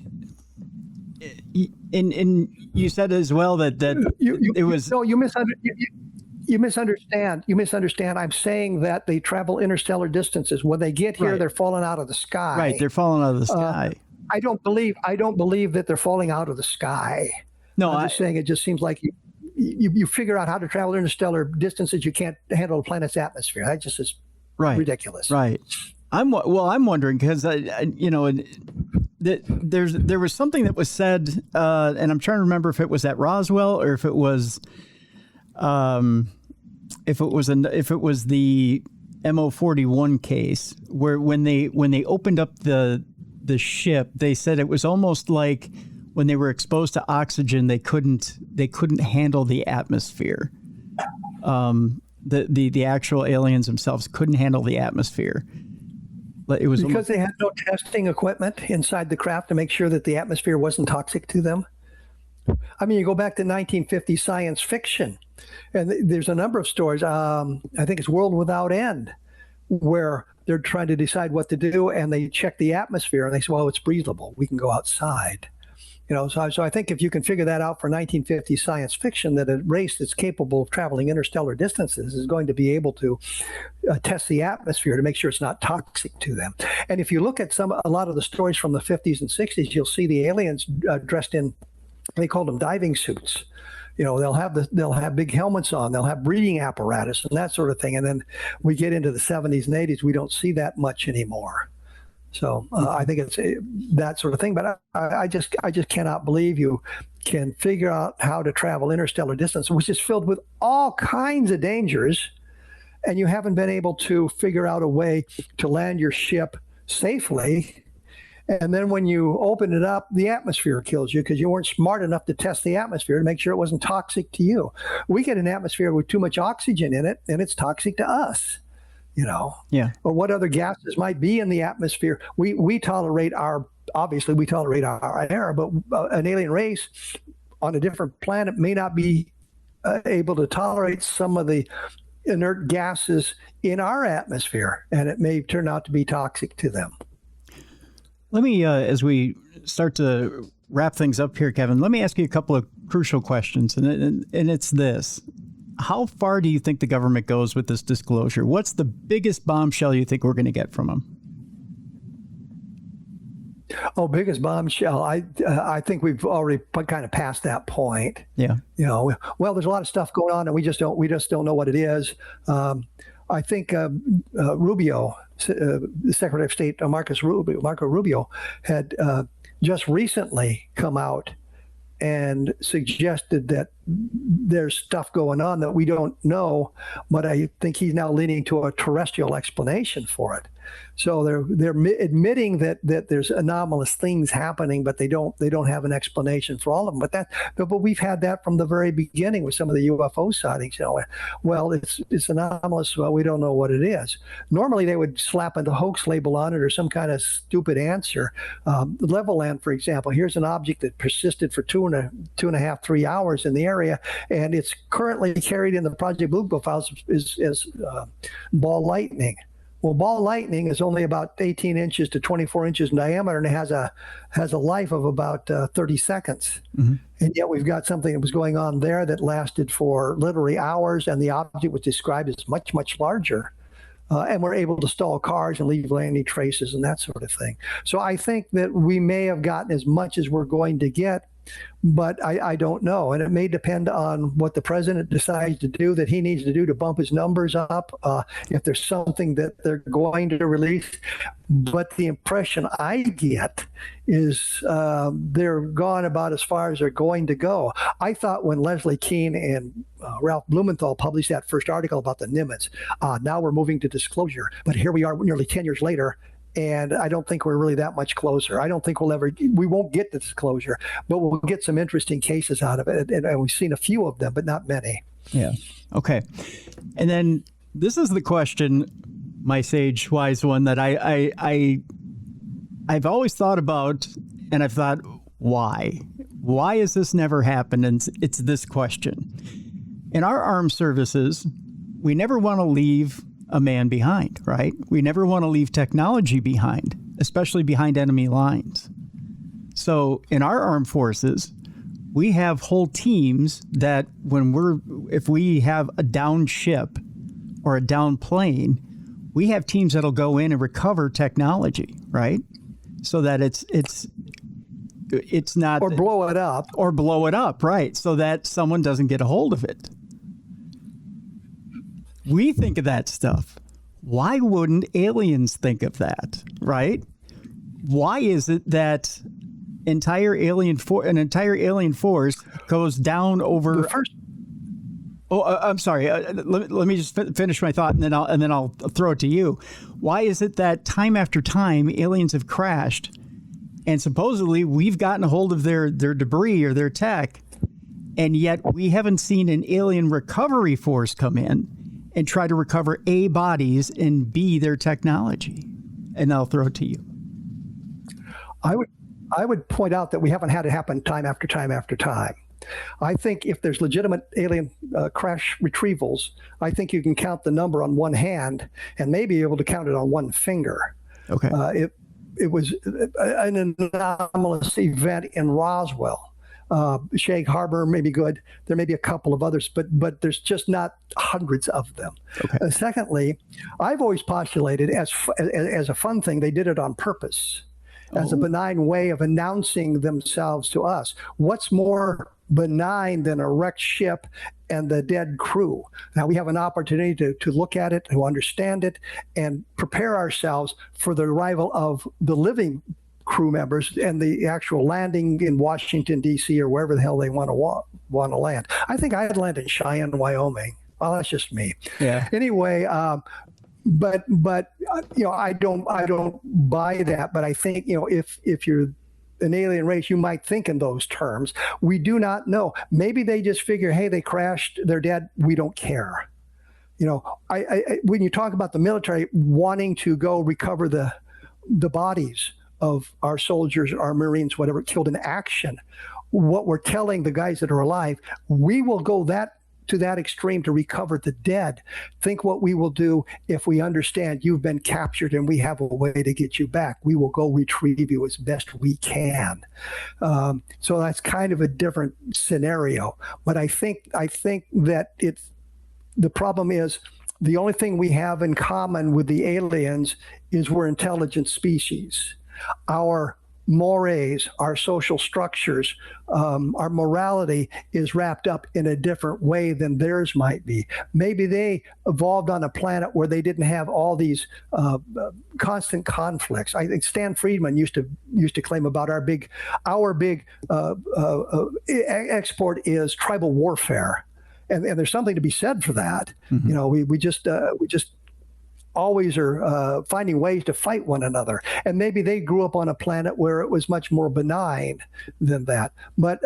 and you said as well that it was. No, you misunderstand. You misunderstand. I'm saying that they travel interstellar distances. When they get here, they're falling out of the sky. Right, they're falling out of the sky. I don't believe that they're falling out of the sky. No, I'm just saying it just seems like you figure out how to travel interstellar distances. You can't handle a planet's atmosphere. That just is ridiculous. Right. I'm wondering because there was something that was said, and I'm trying to remember if it was at Roswell or if it was the MO41 case where when they opened up the ship, they said it was almost like when they were exposed to oxygen, they couldn't handle the atmosphere. The actual aliens themselves couldn't handle the atmosphere. It was because they had no testing equipment inside the craft to make sure that the atmosphere wasn't toxic to them. I mean, you go back to 1950 science fiction, and there's a number of stories. I think it's World Without End, where they're trying to decide what to do, and they check the atmosphere, and they say, well, it's breathable. We can go outside. So I think if you can figure that out for 1950 science fiction, that a race that's capable of traveling interstellar distances is going to be able to test the atmosphere to make sure it's not toxic to them. And if you look at a lot of the stories from the 50s and 60s, you'll see the aliens dressed in, they called them diving suits. They'll have big helmets on, they'll have breathing apparatus and that sort of thing. And then we get into the 70s and 80s, we don't see that much anymore. So I think it's that sort of thing. But I just cannot believe you can figure out how to travel interstellar distance, which is filled with all kinds of dangers, and you haven't been able to figure out a way to land your ship safely. And then when you open it up, the atmosphere kills you because you weren't smart enough to test the atmosphere to make sure it wasn't toxic to you. We get an atmosphere with too much oxygen in it, and it's toxic to us. Yeah. Or what other gases might be in the atmosphere. We tolerate our air, but an alien race on a different planet may not be able to tolerate some of the inert gases in our atmosphere, and it may turn out to be toxic to them. Let me, as we start to wrap things up here, Kevin, let me ask you a couple of crucial questions, and it's this. How far do you think the government goes with this disclosure? What's the biggest bombshell you think we're going to get from them? Oh, biggest bombshell. I think we've already kind of passed that point. Yeah. Well, there's a lot of stuff going on, and we just don't know what it is. I think Rubio, the Secretary of State Marco Rubio, had just recently come out and suggested that there's stuff going on that we don't know, but I think he's now leaning to a terrestrial explanation for it. So they're admitting that there's anomalous things happening, but they don't have an explanation for all of them. But we've had that from the very beginning with some of the UFO sightings. Well, it's anomalous. Well, we don't know what it is. Normally, they would slap a hoax label on it or some kind of stupid answer. Leveland, for example, here's an object that persisted for two and a half, 3 hours in the area, and it's currently carried in the Project Blue Book files as ball lightning. Well, ball lightning is only about 18 inches to 24 inches in diameter, and it has a life of about 30 seconds. Mm-hmm. And yet we've got something that was going on there that lasted for literally hours, and the object was described as much, much larger. And we're able to stall cars and leave landing traces and that sort of thing. So I think that we may have gotten as much as we're going to get, but I don't know. And it may depend on what the president decides to do, that he needs to do to bump his numbers up, if there's something that they're going to release. But the impression I get is they're gone about as far as they're going to go. I thought when Leslie Kean and Ralph Blumenthal published that first article about the Nimitz, now we're moving to disclosure. But here we are nearly 10 years later, and I don't think we're really that much closer. I don't think we won't get the disclosure, but we'll get some interesting cases out of it. And we've seen a few of them, but not many. Yeah. Okay. And then this is the question, my sage, wise one, that I've always thought about, and I've thought, why? Why has this never happened? And it's this question. In our armed services, we never want to leave a man behind, right? We never want to leave technology behind, especially behind enemy lines. So in our armed forces, we have whole teams that if we have a down ship or a down plane, we have teams that'll go in and recover technology, right? So that it's not, or blow it up, right? So that someone doesn't get a hold of it. We think of that stuff. Why wouldn't aliens think of that, right? Why is it that an entire alien force goes down over? I'm sorry. Let me just finish my thought, and then I'll throw it to you. Why is it that time after time aliens have crashed, and supposedly we've gotten a hold of their debris or their tech, and yet we haven't seen an alien recovery force come in and try to recover A, bodies, and B, their technology? And I'll throw it to you. I would point out that we haven't had it happen time after time after time. I think if there's legitimate alien crash retrievals, I think you can count the number on one hand and maybe able to count it on one finger. Okay. It was an anomalous event in Roswell. Shag Harbor may be good. There may be a couple of others, but there's just not hundreds of them. Okay. Secondly, I've always postulated as a fun thing, they did it on purpose, as a benign way of announcing themselves to us. What's more benign than a wrecked ship and the dead crew? Now we have an opportunity to look at it, to understand it, and prepare ourselves for the arrival of the living crew members and the actual landing in Washington, D.C. or wherever the hell they want to land. I think I'd land in Cheyenne, Wyoming. Well, that's just me. Yeah. Anyway, but I don't buy that. But I think if you're an alien race, you might think in those terms. We do not know. Maybe they just figure, hey, they crashed, they're dead, we don't care. When you talk about the military wanting to go recover the bodies of our soldiers, our Marines, whatever, killed in action, what we're telling the guys that are alive, we will go to that extreme to recover the dead. Think what we will do if we understand you've been captured and we have a way to get you back. We will go retrieve you as best we can. So that's kind of a different scenario. But I think that the problem is the only thing we have in common with the aliens is we're intelligent species. Our mores, our social structures, our morality is wrapped up in a different way than theirs might be. Maybe they evolved on a planet where they didn't have all these constant conflicts. I think Stan Friedman used to claim about our big export is tribal warfare, and there's something to be said for that. Mm-hmm. You know, we just always are finding ways to fight one another. And maybe they grew up on a planet where it was much more benign than that. But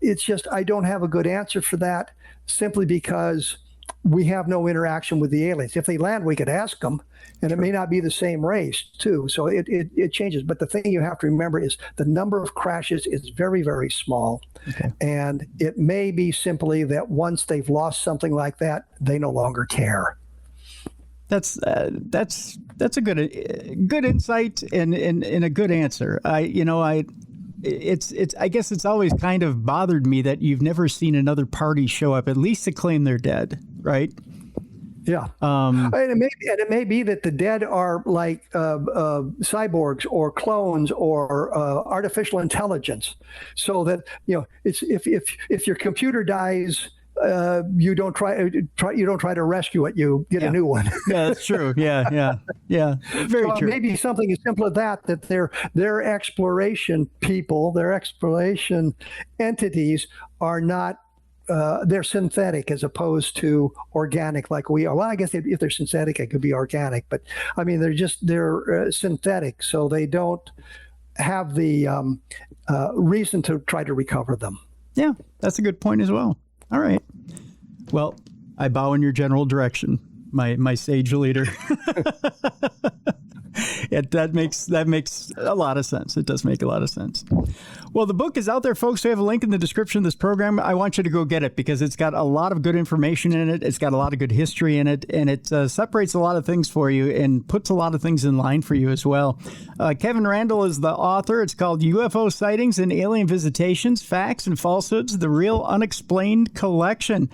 it's just, I don't have a good answer for that, simply because we have no interaction with the aliens. If they land, we could ask them, and it may not be the same race too. So it changes. But the thing you have to remember is the number of crashes is very, very small. Okay. And it may be simply that once they've lost something like that, they no longer care. That's a good insight and a good answer. I guess it's always kind of bothered me that you've never seen another party show up, at least to claim they're dead, right? Yeah. And it may be that the dead are like cyborgs or clones or artificial intelligence, so that, you know, it's if your computer dies, you don't try to rescue it. You get a new one. Yeah, that's true. Yeah. Very true. Maybe something as simple as that their exploration people, their exploration entities are not. They're synthetic as opposed to organic, like we are. Well, I guess if they're synthetic, it could be organic. But I mean, they're synthetic, so they don't have the reason to try to recover them. Yeah, that's a good point as well. All right. Well, I bow in your general direction, my sage leader. That makes a lot of sense. It does make a lot of sense. Well, the book is out there, folks. We have a link in the description of this program. I want you to go get it because it's got a lot of good information in it. It's got a lot of good history in it, and it separates a lot of things for you and puts a lot of things in line for you as well. Kevin Randle is the author. It's called UFO Sightings and Alien Visitations, Facts and Falsehoods, The Real Unexplained Collection.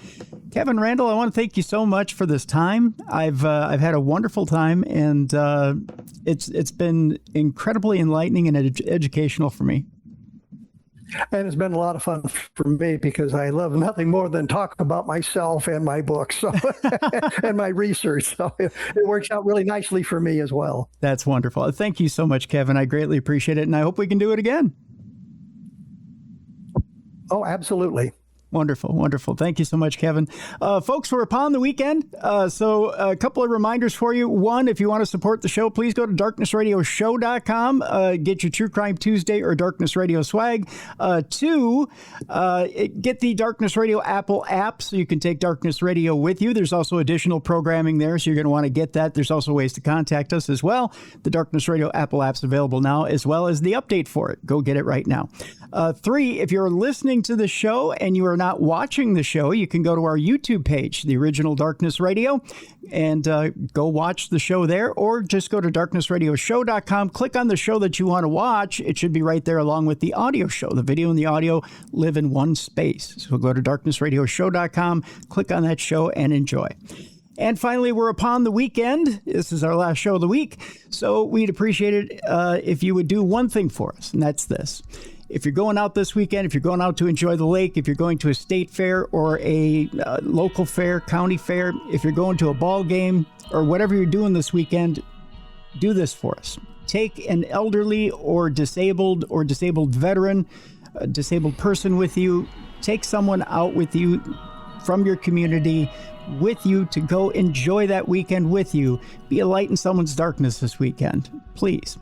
Kevin Randle, I want to thank you so much for this time. I've had a wonderful time, and it's been incredibly enlightening and educational for me. And it's been a lot of fun for me because I love nothing more than talk about myself and my books, so, and my research. So it works out really nicely for me as well. That's wonderful. Thank you so much, Kevin. I greatly appreciate it, and I hope we can do it again. Oh, absolutely. Wonderful, wonderful. Thank you so much, Kevin. Folks, we're upon the weekend, so a couple of reminders for you. One, if you want to support the show, please go to darknessradioshow.com. Get your True Crime Tuesday or Darkness Radio swag. Two, get the Darkness Radio Apple app so you can take Darkness Radio with you. There's also additional programming there, so you're going to want to get that. There's also ways to contact us as well. The Darkness Radio Apple app's available now, as well as the update for it. Go get it right now. Three, if you're listening to the show and you are not watching the show, you can go to our YouTube page, the original Darkness Radio, and go watch the show there, or just go to darknessradioshow.com, click on the show that you want to watch. It should be right there along with the audio show. The video and the audio live in one space. So go to darknessradioshow.com, click on that show, and enjoy. And finally, we're upon the weekend. This is our last show of the week, so we'd appreciate it if you would do one thing for us, and that's this. If you're going out this weekend, if you're going out to enjoy the lake, if you're going to a state fair or a local fair, county fair, if you're going to a ball game or whatever you're doing this weekend, do this for us. Take an elderly or disabled veteran, a disabled person with you. Take someone out with you from your community with you to go enjoy that weekend with you. Be a light in someone's darkness this weekend, please.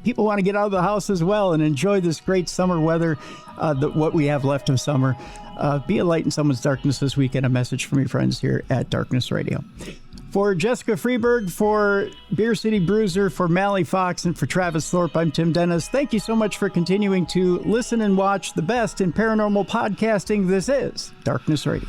People want to get out of the house as well and enjoy this great summer weather, what we have left of summer. Be a light in someone's darkness this weekend. A message from your friends here at Darkness Radio. For Jessica Freeberg, for Beer City Bruiser, for Mally Fox, and for Travis Thorpe, I'm Tim Dennis. Thank you so much for continuing to listen and watch the best in paranormal podcasting. This is Darkness Radio.